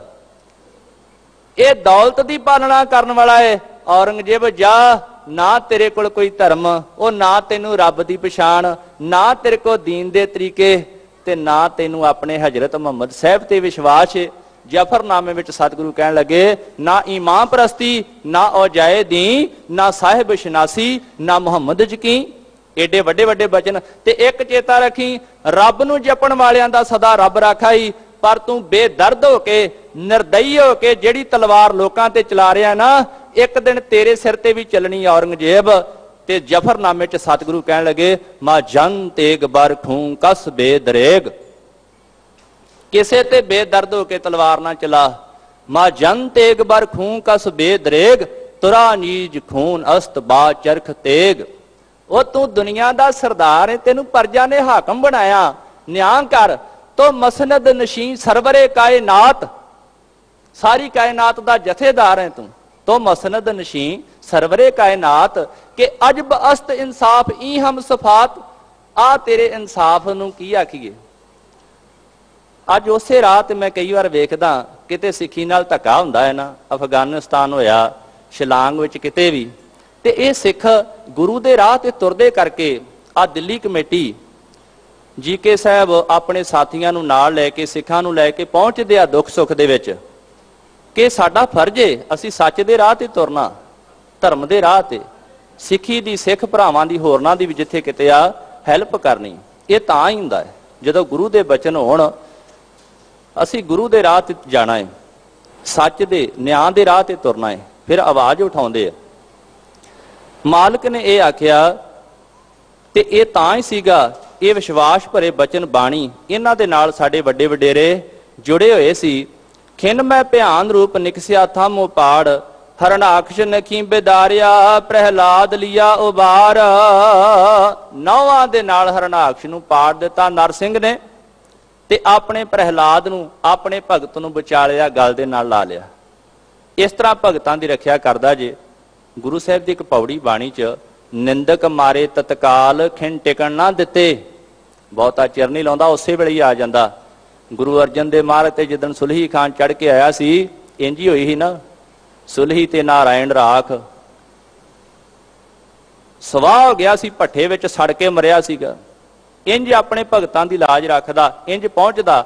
ਇਹ ਦੌਲਤ ਦੀ ਪਾਲਣਾ ਕਰਨ ਵਾਲਾ ਏ। ਔਰੰਗਜ਼ੇਬ ਜਾ, ਨਾ ਤੇਰੇ ਕੋਲ ਕੋਈ ਧਰਮ, ਉਹ ਨਾ ਤੈਨੂੰ ਰੱਬ ਦੀ ਪਛਾਣ, ਨਾ ਤੇਰੇ ਕੋਲ ਦੀਨ ਦੇ ਤਰੀਕੇ, ਤੇ ਨਾ ਤੈਨੂੰ ਆਪਣੇ ਹਜ਼ਰਤ ਮੁਹੰਮਦ ਸਾਹਿਬ ਤੇ ਵਿਸ਼ਵਾਸ ਏ। ਜਫਰਨਾਮੇ ਵਿੱਚ ਸਤਿਗੁਰੂ ਕਹਿਣ ਲੱਗੇ, ਨਾ ਈਮਾਨ ਪ੍ਰਸਤੀ, ਨਾ ਔਜਾਏ ਦੀ, ਨਾ ਸਾਹਿਬ ਸ਼ਨਾਸੀ, ਨਾ ਮੁਹੰਮਦ ਯਕੀਨ। ਏਡੇ ਵੱਡੇ ਵੱਡੇ ਬਚਨ। ਤੇ ਇੱਕ ਚੇਤਾ ਰੱਖੀ, ਰੱਬ ਨੂੰ ਜਪਣ ਵਾਲਿਆਂ ਦਾ ਸਦਾ ਰੱਬ ਰਾਖਾ ਹੀ, ਪਰ ਤੂੰ ਬੇਦਰਦ ਹੋ ਕੇ, ਨਿਰਦਈ ਹੋ ਕੇ ਜਿਹੜੀ ਤਲਵਾਰ ਲੋਕਾਂ ਤੇ ਚਲਾ ਰਿਹਾ ਨਾ, ਇੱਕ ਦਿਨ ਤੇਰੇ ਸਿਰ ਤੇ ਵੀ ਚੱਲਣੀ ਔਰੰਗਜ਼ੇਬ। ਤੇ ਜਫਰਨਾਮੇ ਚ ਸਤਿਗੁਰੂ ਕਹਿਣ ਲੱਗੇ, ਮਾ ਜਨ ਤੇਗ ਬਰ ਖੂੰ ਕਸ ਬੇਦਰੇਗ। ਕਿਸੇ ਤੇ ਬੇਦਰਦ ਹੋ ਕੇ ਤਲਵਾਰ ਨਾ ਚਲਾ। ਮਾ ਜਨ ਤੇਗ ਬਰ ਖੂੰ ਕਸ ਬੇਦਰੇਗ, ਤੁਰਾ ਨੀਜ ਖੂਨ ਅਸਤ ਬਾ ਚਰਖ ਤੇਗ। ਉਹ ਤੂੰ ਦੁਨੀਆ ਦਾ ਸਰਦਾਰ ਹੈ, ਤੈਨੂੰ ਪਰਜਾ ਨੇ ਹਾਕਮ ਬਣਾਇਆ, ਨਿਆਂ ਕਰ। ਤੋ ਮਸਨਦ ਨਸ਼ੀਨ ਸਰਵਰੇ ਕਾਇਨਾਤ, ਸਾਰੀ ਕਾਇਨਾਤ ਦਾ ਜਥੇਦਾਰ ਹੈ ਤੂੰ। ਤੋ ਮਸਨਦ ਨਸ਼ੀਨ ਸਰਵਰੇ ਕਾਇਨਾਤ, ਕਿ ਅਜਬ ਅਸਤ ਇਨਸਾਫ ਈ ਹਮ ਸਫਾਤ। ਆ ਤੇਰੇ ਇਨਸਾਫ ਨੂੰ ਕੀ ਆਖੀਏ। ਅੱਜ ਉਸੇ ਰਾਤ ਮੈਂ ਕਈ ਵਾਰ ਵੇਖਦਾ, ਕਿਤੇ ਸਿੱਖੀ ਨਾਲ ਧੱਕਾ ਹੁੰਦਾ ਹੈ ਨਾ, ਅਫਗਾਨਿਸਤਾਨ ਹੋਇਆ, ਸ਼ਿਲਾਂਗ ਵਿੱਚ ਕਿਤੇ ਵੀ, ਤੇ ਇਹ ਸਿੱਖ ਗੁਰੂ ਦੇ ਰਾਹ ਤੇ ਤੁਰਦੇ ਕਰਕੇ ਆ ਦਿੱਲੀ ਕਮੇਟੀ ਜੀਕੇ ਸਾਹਿਬ ਆਪਣੇ ਸਾਥੀਆਂ ਨੂੰ ਨਾਲ ਲੈ ਕੇ, ਸਿੱਖਾਂ ਨੂੰ ਲੈ ਕੇ ਪਹੁੰਚਦੇ ਆ ਦੁੱਖ ਸੁੱਖ ਦੇ ਵਿੱਚ, ਕਿ ਸਾਡਾ ਫਰਜ਼ ਏ ਅਸੀਂ ਸੱਚ ਦੇ ਰਾਹ ਤੇ ਤੁਰਨਾ, ਧਰਮ ਦੇ ਰਾਹ ਤੇ, ਸਿੱਖੀ ਦੀ, ਸਿੱਖ ਭਰਾਵਾਂ ਦੀ, ਹੋਰਨਾਂ ਦੀ ਵੀ ਜਿੱਥੇ ਕਿਤੇ ਆ ਹੈਲਪ ਕਰਨੀ। ਇਹ ਤਾਂ ਹੀ ਹੁੰਦਾ ਹੈ ਜਦੋਂ ਗੁਰੂ ਦੇ ਬਚਨ ਹੋਣ। ਅਸੀਂ ਗੁਰੂ ਦੇ ਰਾਹ ਤੇ ਜਾਣਾ ਹੈ, ਸੱਚ ਦੇ, ਨਿਆਂ ਦੇ ਰਾਹ ਤੇ ਤੁਰਨਾ ਹੈ, ਫਿਰ ਆਵਾਜ਼ ਉਠਾਉਂਦੇ ਆ। ਮਾਲਕ ਨੇ ਇਹ ਆਖਿਆ, ਤੇ ਇਹ ਤਾਂ ਹੀ ਸੀਗਾ, ਇਹ ਵਿਸ਼ਵਾਸ ਭਰੇ ਬਚਨ ਬਾਣੀ, ਇਹਨਾਂ ਦੇ ਨਾਲ ਸਾਡੇ ਵੱਡੇ ਵਡੇਰੇ ਜੁੜੇ ਹੋਏ ਸੀ। ਖਿੰਨ ਮੈਂ ਭਿਆਨ ਰੂਪ ਨਿਕਸਿਆ ਥਾਮੋ ਪਾੜ, ਹਰਨਾਕਸ਼ ਨਖੀ ਬੇਦਾਰਿਆ, ਪ੍ਰਹਿਲਾਦ ਲਿਆ ਉਬਾਰ। ਨੌਵਾਂ ਦੇ ਨਾਲ ਹਰਨਾਕਸ਼ ਨੂੰ ਪਾੜ ਦਿੱਤਾ ਨਰਸਿੰਘ ਨੇ, ਤੇ ਆਪਣੇ ਪ੍ਰਹਿਲਾਦ ਨੂੰ, ਆਪਣੇ ਭਗਤ ਨੂੰ ਬਚਾ ਲਿਆ, ਗਲ ਦੇ ਨਾਲ ਲਾ ਲਿਆ। ਇਸ ਤਰ੍ਹਾਂ ਭਗਤਾਂ ਦੀ ਰੱਖਿਆ ਕਰਦਾ ਜੇ। ਗੁਰੂ ਸਾਹਿਬ ਦੀ ਇੱਕ ਪੌੜੀ ਬਾਣੀ ਚ, ਨਿੰਦਕ ਮਾਰੇ ਤਤਕਾਲ ਖਿੰਨ ਟਿਕਣ ਨਾ ਦਿੱਤੇ। ਬਹੁਤਾ ਚਿਰ ਨਹੀਂ ਲਾਉਂਦਾ, ਉਸੇ ਵੇਲੇ ਹੀ ਆ ਜਾਂਦਾ। ਗੁਰੂ ਅਰਜਨ ਦੇਵ ਮਹਾਰਾਜ ਤੇ ਜਿੱਦਣ ਸੁਲਹੀ ਖਾਨ ਚੜ ਕੇ ਆਇਆ ਸੀ, ਇੰਝ ਹੀ ਹੋਈ ਸੀ ਨਾ, ਸੁਲਹੀ ਤੇ ਨਾਰਾਇਣ ਰਾਖ ਸਵਾਹ ਹੋ ਗਿਆ ਸੀ, ਭੱਠੇ ਵਿੱਚ ਸੜ ਕੇ ਮਰਿਆ ਸੀਗਾ। ਇੰਜ ਆਪਣੇ ਭਗਤਾਂ ਦੀ ਲਾਜ ਰੱਖਦਾ, ਇੰਜ ਪਹੁੰਚਦਾ।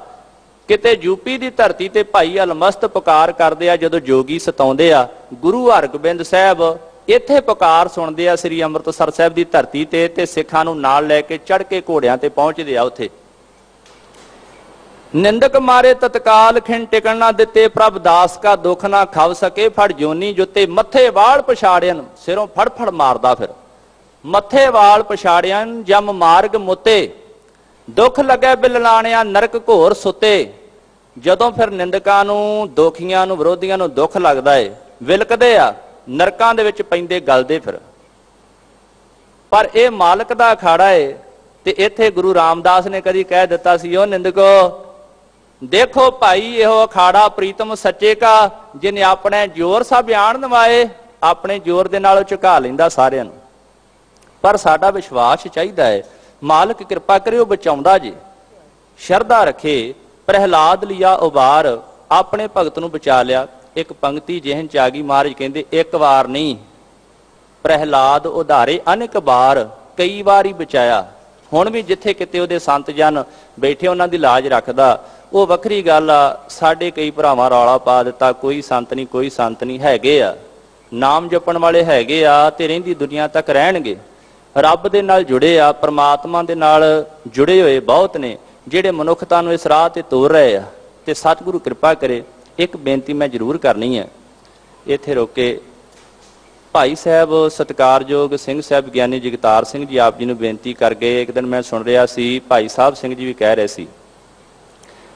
ਕਿਤੇ ਯੂਪੀ ਦੀ ਧਰਤੀ ਤੇ ਭਾਈ ਅਲਮਸਤ ਪੁਕਾਰ ਕਰਦੇ ਆ, ਜਦੋਂ ਜੋਗੀ ਸਤਾਉਂਦੇ ਆ। ਗੁਰੂ ਹਰਗੋਬਿੰਦ ਸਾਹਿਬ ਇੱਥੇ ਪੁਕਾਰ ਸੁਣਦੇ ਆ ਸ੍ਰੀ ਅੰਮ੍ਰਿਤਸਰ ਸਾਹਿਬ ਦੀ ਧਰਤੀ ਤੇ ਸਿੱਖਾਂ ਨੂੰ ਨਾਲ ਲੈ ਕੇ ਚੜ ਕੇ ਘੋੜਿਆਂ ਤੇ ਪਹੁੰਚਦੇ ਆ ਉੱਥੇ। ਨਿੰਦਕ ਮਾਰੇ ਤਤਕਾਲ ਖਿੰਨ ਟਿਕਣ ਨਾ ਦਿੱਤੇ, ਪ੍ਰਭ ਦਾਸ ਕਾ ਦੁੱਖ ਨਾ ਖਵ ਸਕੇ, ਫੜ ਜੋਨੀ ਜੁੱਤੇ ਮੱਥੇ ਵਾਲ ਪਛਾੜਿਆਨ, ਸਿਰੋਂ ਫੜ ਫੜ ਮਾਰਦਾ ਫਿਰ। ਮੱਥੇ ਵਾਲ ਪਛਾੜਿਆਨ ਜਮ ਮਾਰਗ ਮੁੱਤੇ, ਦੁੱਖ ਲੱਗੇ ਬਿਲਲਾਣਿਆ ਨਰਕ ਘੋਰ ਸੁੱਤੇ। ਜਦੋਂ ਫਿਰ ਨਿੰਦਕਾਂ ਨੂੰ, ਦੋਖੀਆਂ ਨੂੰ, ਵਿਰੋਧੀਆਂ ਨੂੰ ਦੁੱਖ ਲੱਗਦਾ ਏ, ਵਿਲਕਦੇ ਆ, ਨਰਕਾਂ ਦੇ ਵਿੱਚ ਪੈਂਦੇ, ਗਲਦੇ ਫਿਰ। ਪਰ ਇਹ ਮਾਲਕ ਦਾ ਅਖਾੜਾ ਏ, ਤੇ ਇੱਥੇ ਗੁਰੂ ਰਾਮਦਾਸ ਨੇ ਕਦੀ ਕਹਿ ਦਿੱਤਾ ਸੀ, ਉਹ ਨਿੰਦਕੋ ਦੇਖੋ ਭਾਈ ਇਹੋ ਅਖਾੜਾ ਪ੍ਰੀਤਮ ਸੱਚੇ ਕਾ, ਜਿਨੇ ਆਪਣੇ ਜ਼ੋਰ ਸਾ ਬਿਆਨ ਨਵਾਏ, ਆਪਣੇ ਜ਼ੋਰ ਦੇ ਨਾਲ ਝੁਕਾ ਲੈਂਦਾ ਸਾਰਿਆਂ ਨੂੰ। ਪਰ ਸਾਡਾ ਵਿਸ਼ਵਾਸ ਚਾਹੀਦਾ ਹੈ, ਮਾਲਕ ਕਿਰਪਾ ਕਰਿਓ ਬਚਾਉਂਦਾ ਜੇ, ਸ਼ਰਧਾ ਰੱਖੇ। ਪ੍ਰਹਿਲਾਦ ਲਿਆ ਉਬਾਰ, ਆਪਣੇ ਭਗਤ ਨੂੰ ਬਚਾ ਲਿਆ। ਇੱਕ ਪੰਕਤੀ ਜਿਹਨ ਚ ਆ ਗਈ, ਮਹਾਰਾਜ ਕਹਿੰਦੇ ਇੱਕ ਵਾਰ ਨਹੀਂ, ਪ੍ਰਹਿਲਾਦ ਉਧਾਰੇ ਅਨੇਕ ਵਾਰ, ਕਈ ਵਾਰ ਹੀ ਬਚਾਇਆ। ਹੁਣ ਵੀ ਜਿੱਥੇ ਕਿਤੇ ਉਹਦੇ ਸੰਤ ਜਨ ਬੈਠੇ ਉਹਨਾਂ ਦੀ ਲਾਜ ਰੱਖਦਾ, ਉਹ ਵੱਖਰੀ ਗੱਲ ਆ। ਸਾਡੇ ਕਈ ਭਰਾਵਾਂ ਰੌਲਾ ਪਾ ਦਿੱਤਾ, ਕੋਈ ਸੰਤ ਨਹੀਂ, ਕੋਈ ਸੰਤ ਨਹੀਂ। ਹੈਗੇ ਆ, ਨਾਮ ਜਪਣ ਵਾਲੇ ਹੈਗੇ ਆ, ਤੇ ਰਹਿੰਦੀ ਦੁਨੀਆ ਤੱਕ ਰਹਿਣਗੇ। ਰੱਬ ਦੇ ਨਾਲ ਜੁੜੇ ਆ, ਪਰਮਾਤਮਾ ਦੇ ਨਾਲ ਜੁੜੇ ਹੋਏ ਬਹੁਤ ਨੇ, ਜਿਹੜੇ ਮਨੁੱਖਤਾ ਨੂੰ ਇਸ ਰਾਹ ਤੇ ਤੋਰ ਰਹੇ ਆ। ਤੇ ਸਤਿਗੁਰੂ ਕਿਰਪਾ ਕਰੇ। ਇੱਕ ਬੇਨਤੀ ਮੈਂ ਜ਼ਰੂਰ ਕਰਨੀ ਹੈ, ਇੱਥੇ ਰੋਕ ਕੇ ਭਾਈ ਸਾਹਿਬ ਸਤਿਕਾਰਯੋਗ ਸਿੰਘ ਸਾਹਿਬ ਗਿਆਨੀ ਜਗਤਾਰ ਸਿੰਘ ਜੀ ਆਪ ਜੀ ਨੂੰ ਬੇਨਤੀ ਕਰ ਗਏ। ਇੱਕ ਦਿਨ ਮੈਂ ਸੁਣ ਰਿਹਾ ਸੀ, ਭਾਈ ਸਾਹਿਬ ਸਿੰਘ ਜੀ ਵੀ ਕਹਿ ਰਹੇ ਸੀ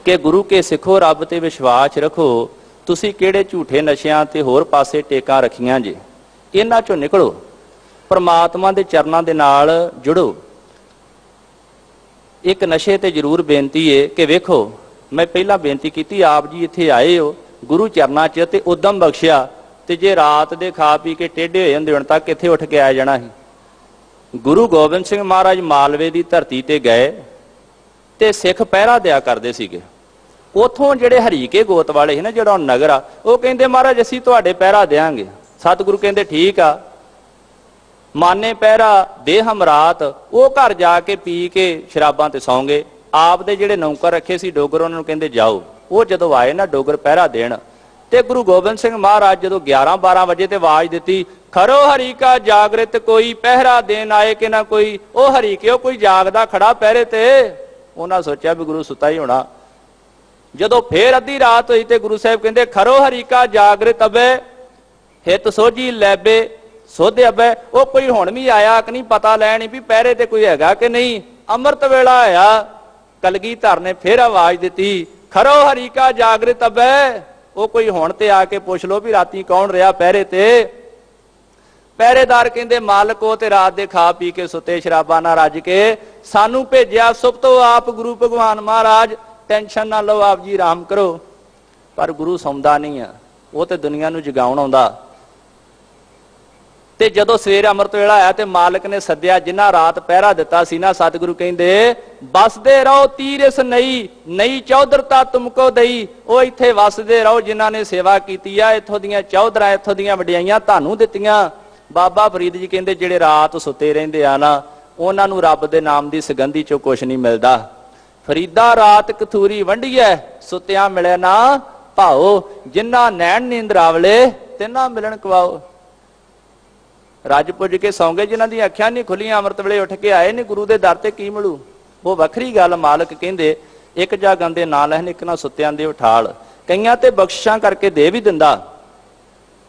ਕਿ ਗੁਰੂ ਕੇ ਸਿੱਖੋ, ਰੱਬ ਤੇ ਵਿਸ਼ਵਾਸ ਰੱਖੋ, ਤੁਸੀਂ ਕਿਹੜੇ ਝੂਠੇ ਨਸ਼ਿਆਂ ਤੇ ਹੋਰ ਪਾਸੇ ਟੇਕਾਂ ਰੱਖੀਆਂ ਜੇ, ਇਹਨਾਂ ਚੋਂ ਨਿਕਲੋ, ਪਰਮਾਤਮਾ ਦੇ ਚਰਨਾਂ ਦੇ ਨਾਲ ਜੁੜੋ। ਇੱਕ ਨਸ਼ੇ ਤੇ ਜ਼ਰੂਰ ਬੇਨਤੀ ਹੈ ਕਿ ਵੇਖੋ, ਮੈਂ ਪਹਿਲਾਂ ਬੇਨਤੀ ਕੀਤੀ, ਆਪ ਜੀ ਇੱਥੇ ਆਏ ਹੋ ਗੁਰੂ ਚਰਨਾਂ 'ਚ ਤੇ ਉਦਮ ਬਖਸ਼ਿਆ, ਤੇ ਜੇ ਰਾਤ ਦੇ ਖਾ ਪੀ ਕੇ ਟੇਢੇ ਹੋ ਜਾਂਦੇ ਹੁਣ ਤੱਕ ਕਿੱਥੇ ਉੱਠ ਕੇ ਆ ਜਾਣਾ ਸੀ। ਗੁਰੂ ਗੋਬਿੰਦ ਸਿੰਘ ਮਹਾਰਾਜ ਮਾਲਵੇ ਦੀ ਧਰਤੀ ਤੇ ਗਏ ਤੇ ਸਿੱਖ ਪਹਿਰਾ ਦਿਆ ਕਰਦੇ ਸੀਗੇ। ਉਥੋਂ ਜਿਹੜੇ ਹਰੀਕੇ ਗੋਤ ਵਾਲੇ ਸੀ ਨਾ, ਜਿਹੜਾ ਨਗਰ ਆ, ਉਹ ਕਹਿੰਦੇ ਮਹਾਰਾਜ ਅਸੀਂ ਤੁਹਾਡੇ ਪਹਿਰਾ ਦਿਆਂਗੇ। ਸਤਿਗੁਰੂ ਕਹਿੰਦੇ ਠੀਕ ਆ, ਮਾਨੇ ਪਹਿਰਾ ਦੇ ਹਮਰਾਤ। ਉਹ ਘਰ ਜਾ ਕੇ ਪੀ ਕੇ ਸ਼ਰਾਬਾਂ ਤੇ ਸੌਂ ਗਏ। ਆਪ ਦੇ ਜਿਹੜੇ ਨੌਕਰ ਰੱਖੇ ਸੀ ਡੋਗਰ, ਉਹਨਾਂ ਨੂੰ ਕਹਿੰਦੇ ਜਾਓ। ਉਹ ਜਦੋਂ ਆਏ ਨਾ ਡੋਗਰ ਪਹਿਰਾ ਦੇਣ, ਤੇ ਗੁਰੂ ਗੋਬਿੰਦ ਸਿੰਘ ਮਹਾਰਾਜ ਜਦੋਂ 11-12 ਵਜੇ ਤੇ ਆਵਾਜ਼ ਦਿੱਤੀ, ਖਰੋ ਹਰੀ ਕਾ ਜਾਗਰਿਤ ਕੋਈ, ਪਹਿਰਾ ਦੇਣ ਆਏ ਕਿ ਨਾ ਕੋਈ। ਉਹ ਹਰੀਕਿਓ ਕੋਈ ਜਾਗਦਾ ਖੜਾ ਪਹਿਰੇ ਤੇ। ਉਹਨਾਂ ਸੋਚਿਆ ਵੀ ਗੁਰੂ ਸੁੱਤਾ ਹੀ ਹੋਣਾ। ਜਦੋਂ ਫੇਰ ਅੱਧੀ ਰਾਤ ਹੋਈ ਤੇ ਗੁਰੂ ਸਾਹਿਬ ਕਹਿੰਦੇ, ਖਰੋ ਹਰੀ ਕਾ ਜਾਗਰਿਤ ਅਬੇ, ਹਿਤ ਸੋਝੀ ਲੈਬੇ ਸੁਧ ਅਬੇ। ਉਹ ਕੋਈ ਹੁਣ ਵੀ ਆਇਆ ਕਿ ਨਹੀਂ ਪਤਾ ਲੈਣ ਵੀ ਪਹਿਰੇ ਤੇ ਕੋਈ ਹੈਗਾ ਕਿ ਨਹੀਂ। ਅੰਮ੍ਰਿਤ ਵੇਲਾ ਆਇਆ, ਕਲਗੀਧਰ ਨੇ ਫੇਰ ਆਵਾਜ਼ ਦਿੱਤੀ, ਖਰੋ ਹਰੀ ਕਾ ਜਾਗਰਿਤ ਅਬੇ। ਉਹ ਕੋਈ ਹੁਣ ਤੇ ਆ ਕੇ ਪੁੱਛ ਲੋ ਵੀ ਰਾਤੀ ਕੌਣ ਰਿਹਾ ਪਹਿਰੇ ਤੇ। ਪਹਿਰੇਦਾਰ ਕਹਿੰਦੇ ਮਾਲਕ ਉਹ ਤੇ ਰਾਤ ਦੇ ਖਾ ਪੀ ਕੇ ਸੁੱਤੇ, ਸ਼ਰਾਬਾਂ ਨਾਲ ਰੱਜ ਕੇ। ਸਾਨੂੰ ਭੇਜਿਆ ਸੁਪਤੋ ਆਪ ਗੁਰੂ ਭਗਵਾਨ ਮਹਾਰਾਜ, ਟੈਨਸ਼ਨ ਨਾ ਲਓ ਆਪ ਜੀ, ਆਰਾਮ ਕਰੋ। ਪਰ ਗੁਰੂ ਸੌਂਦਾ ਨਹੀਂ ਆ, ਉਹ ਤੇ ਦੁਨੀਆ ਨੂੰ ਜਗਾਉਣ ਆਉਂਦਾ। ਤੇ ਜਦੋਂ ਸਵੇਰ ਅੰਮ੍ਰਿਤ ਵੇਲਾ ਆਇਆ ਤੇ ਮਾਲਕ ਨੇ ਸੱਦਿਆ, ਜਿਨ੍ਹਾਂ ਰਾਤ ਪਹਿਰਾ ਦਿੱਤਾ ਸੀ ਨਾ, ਸਤਿਗੁਰੂ ਕਹਿੰਦੇ ਵਸਦੇ ਰਹੋ ਤੀਰਸ ਨਈ, ਨਈ ਚੌਧਰਤਾ ਤੁਮਕੋ ਦਈ। ਉਹ ਇੱਥੇ ਵਸਦੇ ਰਹੋ ਜਿਨ੍ਹਾਂ ਨੇ ਸੇਵਾ ਕੀਤੀ ਆ, ਇੱਥੋਂ ਦੀਆਂ ਚੌਧਰਾਂ, ਇੱਥੋਂ ਦੀਆਂ ਵਡਿਆਈਆਂ ਤੁਹਾਨੂੰ ਦਿੱਤੀਆਂ। ਬਾਬਾ ਫਰੀਦ ਜੀ ਕਹਿੰਦੇ ਜਿਹੜੇ ਰਾਤ ਸੁੱਤੇ ਰਹਿੰਦੇ ਆ ਨਾ, ਉਹਨਾਂ ਨੂੰ ਰੱਬ ਦੇ ਨਾਮ ਦੀ ਸੁਗੰਧੀ ਚੋਂ ਕੁਛ ਨਹੀਂ ਮਿਲਦਾ। ਫਰੀਦਾ ਰਾਤ ਕਥੂਰੀ ਵੰਡੀਐ, ਸੁੱਤਿਆਂ ਮਿਲੇ ਨਾ ਭਾਓ, ਜਿਨ੍ਹਾਂ ਨੈਣ ਨੀਂਦ ਆਵਲੇ ਤਿੰਨਾਂ ਮਿਲਣ ਕਵਾਓ। ਰੱਜ ਪੁੱਜ ਕੇ ਸੌਂ ਗਏ, ਜਿਨ੍ਹਾਂ ਦੀਆਂ ਅੱਖਾਂ ਨਹੀਂ ਖੁੱਲੀਆਂ, ਅੰਮ੍ਰਿਤ ਵੇਲੇ ਉੱਠ ਕੇ ਆਏ ਨੇ, ਗੁਰੂ ਦੇ ਦਰ ਤੇ ਕੀ ਮਿਲੂ। ਉਹ ਵੱਖਰੀ ਗੱਲ। ਮਾਲਕ ਕਹਿੰਦੇ ਇੱਕ ਜਾਗਾਂ ਦੇ ਨਾਂ ਲੈਣ, ਇੱਕ ਨਾ ਸੁੱਤਿਆਂ ਦੇ ਉਠਾਲ। ਕਈਆਂ ਤੇ ਬਖਸ਼ਿਸ਼ਾਂ ਕਰਕੇ ਦੇ ਵੀ ਦਿੰਦਾ,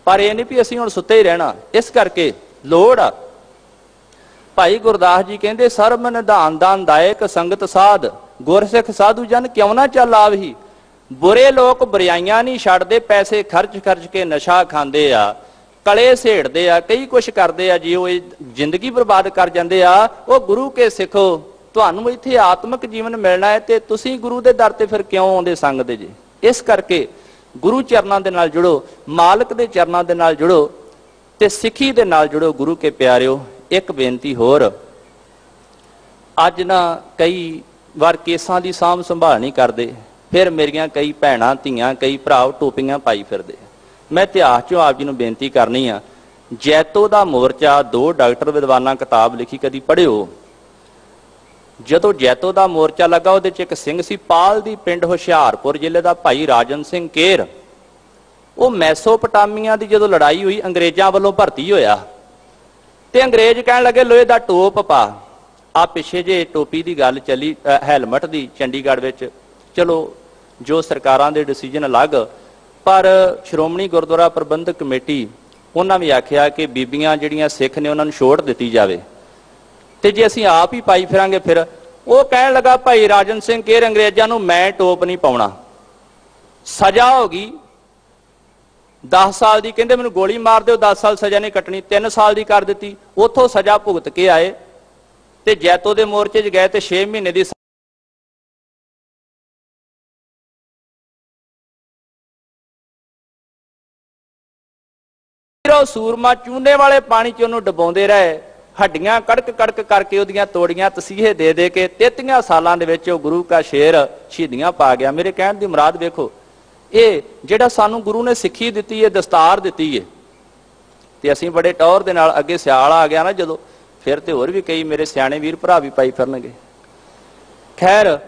ਪਰ ਇਹ ਨਹੀਂ ਵੀ ਅਸੀਂ ਹੁਣ ਸੁੱਤੇ ਹੀ ਰਹਿਣਾ। ਇਸ ਕਰਕੇ ਲੋੜ ਆ। ਭਾਈ ਗੁਰਦਾਸ ਜੀ ਕਹਿੰਦੇ ਸਰਬ ਨਿਧਾਨ ਦਾਨ ਦਾਇਕ ਸੰਗਤ ਸਾਧ, ਗੁਰਸਿੱਖ ਸਾਧੂ ਜਨ ਕਿਉਂ ਨਾ ਚੱਲ ਆਵਹੀ। ਬੁਰੇ ਲੋਕ ਬੁਰਾਈਆਂ ਨਹੀਂ ਛੱਡਦੇ, ਪੈਸੇ ਖਰਚ ਖਰਚ ਕੇ ਨਸ਼ਾ ਖਾਂਦੇ ਆ, ਕਲੇ ਸੇੜਦੇ ਆ, ਕਈ ਕੁਛ ਕਰਦੇ ਆ ਜੀ, ਉਹ ਜ਼ਿੰਦਗੀ ਬਰਬਾਦ ਕਰ ਜਾਂਦੇ ਆ। ਉਹ ਗੁਰੂ ਕੇ ਸਿੱਖੋ, ਤੁਹਾਨੂੰ ਇੱਥੇ ਆਤਮਿਕ ਜੀਵਨ ਮਿਲਣਾ ਹੈ, ਤੇ ਤੁਸੀਂ ਗੁਰੂ ਦੇ ਦਰ ਤੇ ਫਿਰ ਕਿਉਂ ਆਉਂਦੇ ਸੰਗਦੇ ਜੀ। ਇਸ ਕਰਕੇ ਗੁਰੂ ਚਰਨਾਂ ਦੇ ਨਾਲ ਜੁੜੋ, ਮਾਲਕ ਦੇ ਚਰਨਾਂ ਦੇ ਨਾਲ ਜੁੜੋ, ਤੇ ਸਿੱਖੀ ਦੇ ਨਾਲ ਜੁੜੋ। ਗੁਰੂ ਕੇ ਪਿਆਰਿਓ, ਇੱਕ ਬੇਨਤੀ ਹੋਰ, ਅੱਜ ਨਾ ਕਈ ਵਾਰ ਕੇਸਾਂ ਦੀ ਸਾਂਭ ਸੰਭਾਲ ਨਹੀਂ ਕਰਦੇ, ਫਿਰ ਮੇਰੀਆਂ ਕਈ ਭੈਣਾਂ ਧੀਆਂ, ਕਈ ਭਰਾ ਟੋਪੀਆਂ ਪਾਈ ਫਿਰਦੇ। ਮੈਂ ਇਤਿਹਾਸ ਚੋਂ ਆਪ ਜੀ ਨੂੰ ਬੇਨਤੀ ਕਰਨੀ ਆ, ਜੈਤੋ ਦਾ ਮੋਰਚਾ, 2 ਡਾਕਟਰ ਵਿਦਵਾਨਾਂ ਕਿਤਾਬ ਲਿਖੀ, ਕਦੀ ਪੜ੍ਹਿਓ। ਜਦੋਂ ਜੈਤੋ ਦਾ ਮੋਰਚਾ ਲੱਗਾ, ਉਹਦੇ ਚ ਇੱਕ ਸਿੰਘ ਸੀ ਪਾਲ ਦੀ, ਪਿੰਡ ਹੁਸ਼ਿਆਰਪੁਰ ਜ਼ਿਲ੍ਹੇ ਦਾ, ਭਾਈ ਰਾਜਨ ਸਿੰਘ ਕੇਰ। ਉਹ ਮੈਸੋਪਟਾਮੀਆ ਦੀ ਜਦੋਂ ਲੜਾਈ ਹੋਈ, ਅੰਗਰੇਜ਼ਾਂ ਵੱਲੋਂ ਭਰਤੀ ਹੋਇਆ, ਤੇ ਅੰਗਰੇਜ਼ ਕਹਿਣ ਲੱਗੇ ਲੋਹੇ ਦਾ ਟੋਪ ਪਾ। ਆ ਪਿੱਛੇ ਜੇ ਟੋਪੀ ਦੀ ਗੱਲ ਚੱਲੀ, ਹੈਲਮਟ ਦੀ, ਚੰਡੀਗੜ੍ਹ ਵਿੱਚ। ਚਲੋ ਜੋ ਸਰਕਾਰਾਂ ਦੇ ਡਿਸੀਜਨ ਅਲੱਗ, ਪਰ ਸ਼੍ਰੋਮਣੀ ਗੁਰਦੁਆਰਾ ਪ੍ਰਬੰਧਕ ਕਮੇਟੀ ਉਹਨਾਂ ਵੀ ਆਖਿਆ ਕਿ ਬੀਬੀਆਂ ਜਿਹੜੀਆਂ ਸਿੱਖ ਨੇ ਉਹਨਾਂ ਨੂੰ ਛੋਟ ਦਿੱਤੀ ਜਾਵੇ, ਤੇ ਜੇ ਅਸੀਂ ਆਪ ਹੀ ਪਾਈ ਫਿਰਾਂਗੇ ਫਿਰ। ਉਹ ਕਹਿਣ ਲੱਗਾ ਭਾਈ ਰਾਜਨ ਸਿੰਘ ਕੇਰ ਅੰਗਰੇਜ਼ਾਂ ਨੂੰ, ਮੈਂ ਟੋਪ ਨਹੀਂ ਪਾਉਣਾ। ਸਜ਼ਾ ਹੋ ਗਈ 10 ਸਾਲ ਦੀ। ਕਹਿੰਦੇ ਮੈਨੂੰ ਗੋਲੀ ਮਾਰ ਦਿਓ, 10 ਸਾਲ ਸਜ਼ਾ ਨਹੀਂ ਕੱਟਣੀ। 3 ਸਾਲ ਦੀ ਕਰ ਦਿੱਤੀ। ਉੱਥੋਂ ਸਜ਼ਾ ਭੁਗਤ ਕੇ ਆਏ, ਤੇ ਜੈਤੋ ਦੇ ਮੋਰਚੇ 'ਚ ਗਏ ਤੇ 6 ਮਹੀਨੇ ਦੀ ਸੂਰਮਾ ਚੂਨੇ ਵਾਲੇ ਪਾਣੀ 'ਚ ਉਹਨੂੰ ਡੁਬਾਉਂਦੇ ਰਹੇ, ਹੱਡੀਆਂ ਕੜਕ ਕੜਕ ਕਰਕੇ ਉਹਦੀਆਂ ਤੋੜੀਆਂ ਤਸੀਹੇ ਦੇ ਦੇ ਕੇ 33 ਸਾਲਾਂ ਦੇ ਵਿੱਚ ਉਹ ਗੁਰੂ ਕਾ ਸ਼ੇਰ ਸ਼ਹੀਦੀਆਂ ਪਾ ਗਿਆ। ਮੇਰੇ ਕਹਿਣ ਦੀ ਮੁਰਾਦ ਵੇਖੋ, ਇਹ ਜਿਹੜਾ ਸਾਨੂੰ ਗੁਰੂ ਨੇ ਸਿੱਖੀ ਦਿੱਤੀ ਹੈ, ਦਸਤਾਰ ਦਿੱਤੀ ਹੈ, ਤੇ ਅਸੀਂ ਬੜੇ ਟੌਰ ਦੇ ਨਾਲ, ਅੱਗੇ ਸਿਆਲ ਆ ਗਿਆ ਨਾ ਜਦੋਂ, ਫਿਰ ਤੇ ਹੋਰ ਵੀ ਕਈ ਮੇਰੇ ਸਿਆਣੇ ਵੀਰ ਭਰਾ ਵੀ ਪਾਈ ਫਿਰਨਗੇ। ਖੈਰ,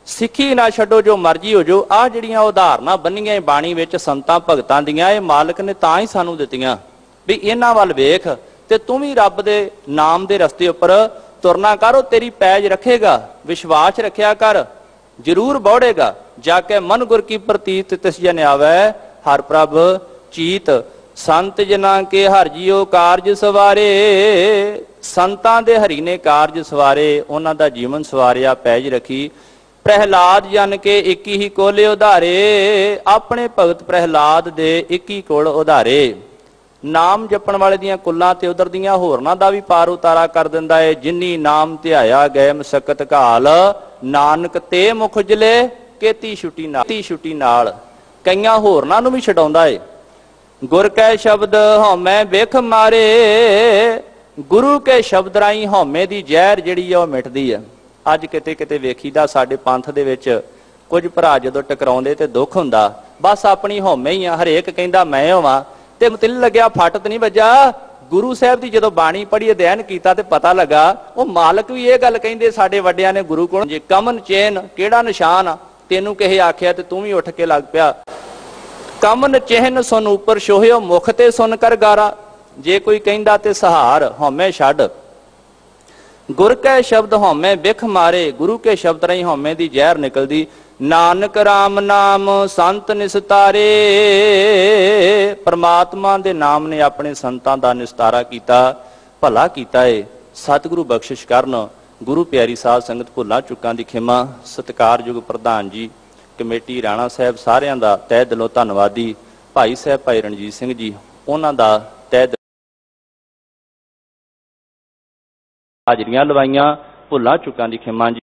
ਸਿੱਖੀ ਨਾ ਛੱਡੋ ਜੋ ਮਰਜ਼ੀ ਹੋ ਜਾਓ, ਆਹ ਜਿਹੜੀਆਂ ਉਦਾਹਰਨਾਂ ਬੰਨੀਆਂ ਬਾਣੀ ਵਿੱਚ ਸੰਤਾਂ ਭਗਤਾਂ ਦੀਆਂ, ਇਹ ਮਾਲਕ ਨੇ ਤਾਂ ਹੀ ਸਾਨੂੰ ਦਿੱਤੀਆਂ ਵੀ ਇਹਨਾਂ ਵੱਲ ਵੇਖ ਤੇ ਤੂੰ ਵੀ ਰੱਬ ਦੇ ਨਾਮ ਦੇ ਰਸਤੇ ਉੱਪਰ ਤੁਰਨਾ ਕਰ, ਉਹ ਤੇਰੀ ਪੈਜ ਰੱਖੇਗਾ, ਵਿਸ਼ਵਾਸ ਰੱਖਿਆ ਕਰ, ਜ਼ਰੂਰ ਬੌੜੇਗਾ। ਜਾ ਕੇ ਮਨ ਗੁਰ ਕੀ ਪ੍ਰਤੀਤ ਤਿਸ ਜਨ ਆਵੈ, ਹਰ ਪ੍ਰਭ ਚੀਤ ਸੰਤ ਜਨਾਂ ਕੇ ਹਰ ਜੀਓ ਕਾਰਜ ਸਵਾਰੇ। ਸੰਤਾਂ ਦੇ ਹਰੀ ਨੇ ਕਾਰਜ ਸਵਾਰੇ, ਉਹਨਾਂ ਦਾ ਜੀਵਨ ਸਵਾਰਿਆ, ਪੈਜ ਰੱਖੀ। ਪ੍ਰਹਿਲਾਦ ਜਨ ਕੇ ਇੱਕ ਹੀ ਕੋਲੇ ਉਧਾਰੇ, ਆਪਣੇ ਭਗਤ ਪ੍ਰਹਿਲਾਦ ਦੇ ਇੱਕ ਹੀ ਕੋਲ ਉਧਾਰੇ। ਨਾਮ ਜਪਣ ਵਾਲੇ ਦੀਆਂ ਕੁੱਲਾਂ ਤੇ ਉਧਰ ਦੀਆਂ ਹੋਰਨਾਂ ਦਾ ਵੀ ਪਾਰ ਉਤਾਰਾ ਕਰ ਦਿੰਦਾ ਏ। ਜਿਨੀ ਨਾਮ ਧਿਆਇਆ ਗਏ ਮਸਕਤ ਘਾਲ, ਨਾਨਕ ਤੇ ਮੁਖ ਉਜਲੇ ਕੇਤੀ ਛੁੱਟੀ ਨਾਲ। ਕਈਆਂ ਹੋਰਨਾਂ ਨੂੰ ਵੀ ਛਡਾਉਂਦਾ ਏ। ਗੁਰ ਕੈ ਸ਼ਬਦ ਹਉਮੈ ਬਿਖ ਮਾਰੇ, ਗੁਰੂ ਕੇ ਸ਼ਬਦ ਰਾਹੀਂ ਹਉਮੈ ਦੀ ਜ਼ਹਿਰ ਜਿਹੜੀ ਆ ਉਹ ਮਿਟਦੀ ਆ। ਅੱਜ ਕਿਤੇ ਕਿਤੇ ਵੇਖੀਦਾ ਸਾਡੇ ਪੰਥ ਦੇ ਵਿੱਚ ਕੁਝ ਭਰਾ ਜਦੋਂ ਟਕਰਾਉਂਦੇ ਤੇ ਦੁੱਖ ਹੁੰਦਾ, ਬਸ ਆਪਣੀ ਹਉਮੈ ਹੀ ਆ, ਹਰੇਕ ਕਹਿੰਦਾ ਮੈਂ ਹੋਵਾਂ, ਤੇ ਮਤਲਬ ਲੱਗਿਆ ਫੱਟ ਤੇ ਨਹੀਂ ਵੱਜਾ। ਗੁਰੂ ਸਾਹਿਬ ਦੀ ਜਦੋਂ ਬਾਣੀ ਪੜ੍ਹੀ, ਅਧਿਐਨ ਕੀਤਾ ਤੇ ਪਤਾ ਲੱਗਾ ਉਹ ਮਾਲਕ ਵੀ ਇਹ ਗੱਲ ਕਹਿੰਦੇ ਸਾਡੇ ਵੱਡਿਆਂ ਨੇ ਗੁਰੂ ਕੋਲ, ਜੇ ਕਮਨ ਚੈਨ ਕਿਹੜਾ ਨਿਸ਼ਾਨ ਆ, ਤੈਨੂੰ ਕਿਸੇ ਆਖਿਆ ਤੇ ਤੂੰ ਵੀ ਉੱਠ ਕੇ ਲੱਗ ਪਿਆ। ਕਮਨ ਚਿਹਨ ਸੁਨ ਉੱਪਰ ਸ਼ੋਹਿਓ, ਮੁਖ ਤੇ ਸੁਨ ਕਰ ਗਾਰਾ। ਜੇ ਕੋਈ ਕਹਿੰਦਾ ਤੇ ਸਹਾਰ ਹਉਮੈ ਛੱਡ। ਗੁਰ ਕੈ ਸ਼ਬਦ ਹਉਮੈ ਬਿਖ ਮਾਰੇ, ਗੁਰੂ ਕੇ ਸ਼ਬਦ ਰਾਹੀਂ ਹਉਮੈ ਦੀ ਜ਼ਹਿਰ ਨਿਕਲਦੀ। ਨਾਨਕ ਰਾਮ ਨਾਮ ਸੰਤ ਨਿਸਤਾਰੇ, ਪਰਮਾਤਮਾ ਦੇ ਨਾਮ ਨੇ ਆਪਣੇ ਸੰਤਾਂ ਦਾ ਨਿਸਤਾਰਾ ਕੀਤਾ, ਭਲਾ ਕੀਤਾ ਏ। ਸਤਿਗੁਰੂ ਬਖਸ਼ਿਸ਼ ਕਰਨ। ਗੁਰੂ ਪਿਆਰੀ ਸਾਧ ਸੰਗਤ, ਭੁੱਲਾਂ ਚੁੱਕਾਂ ਦੀ ਖਿਮਾ। ਸਤਿਕਾਰਯੋਗ ਪ੍ਰਧਾਨ ਜੀ, ਕਮੇਟੀ ਰਾਣਾ ਸਾਹਿਬ, ਸਾਰਿਆਂ ਦਾ ਤਹਿ ਦਿਲੋਂ ਧੰਨਵਾਦੀ। ਭਾਈ ਸਾਹਿਬ ਭਾਈ ਰਣਜੀਤ ਸਿੰਘ ਜੀ, ਉਹਨਾਂ ਦਾ ਤਹਿ ਹਾਜ਼ਰੀਆਂ ਲਵਾਈਆਂ। ਭੁੱਲਾਂ ਚੁੱਕਾਂ ਦੀ ਖਿਮਾ ਜੀ।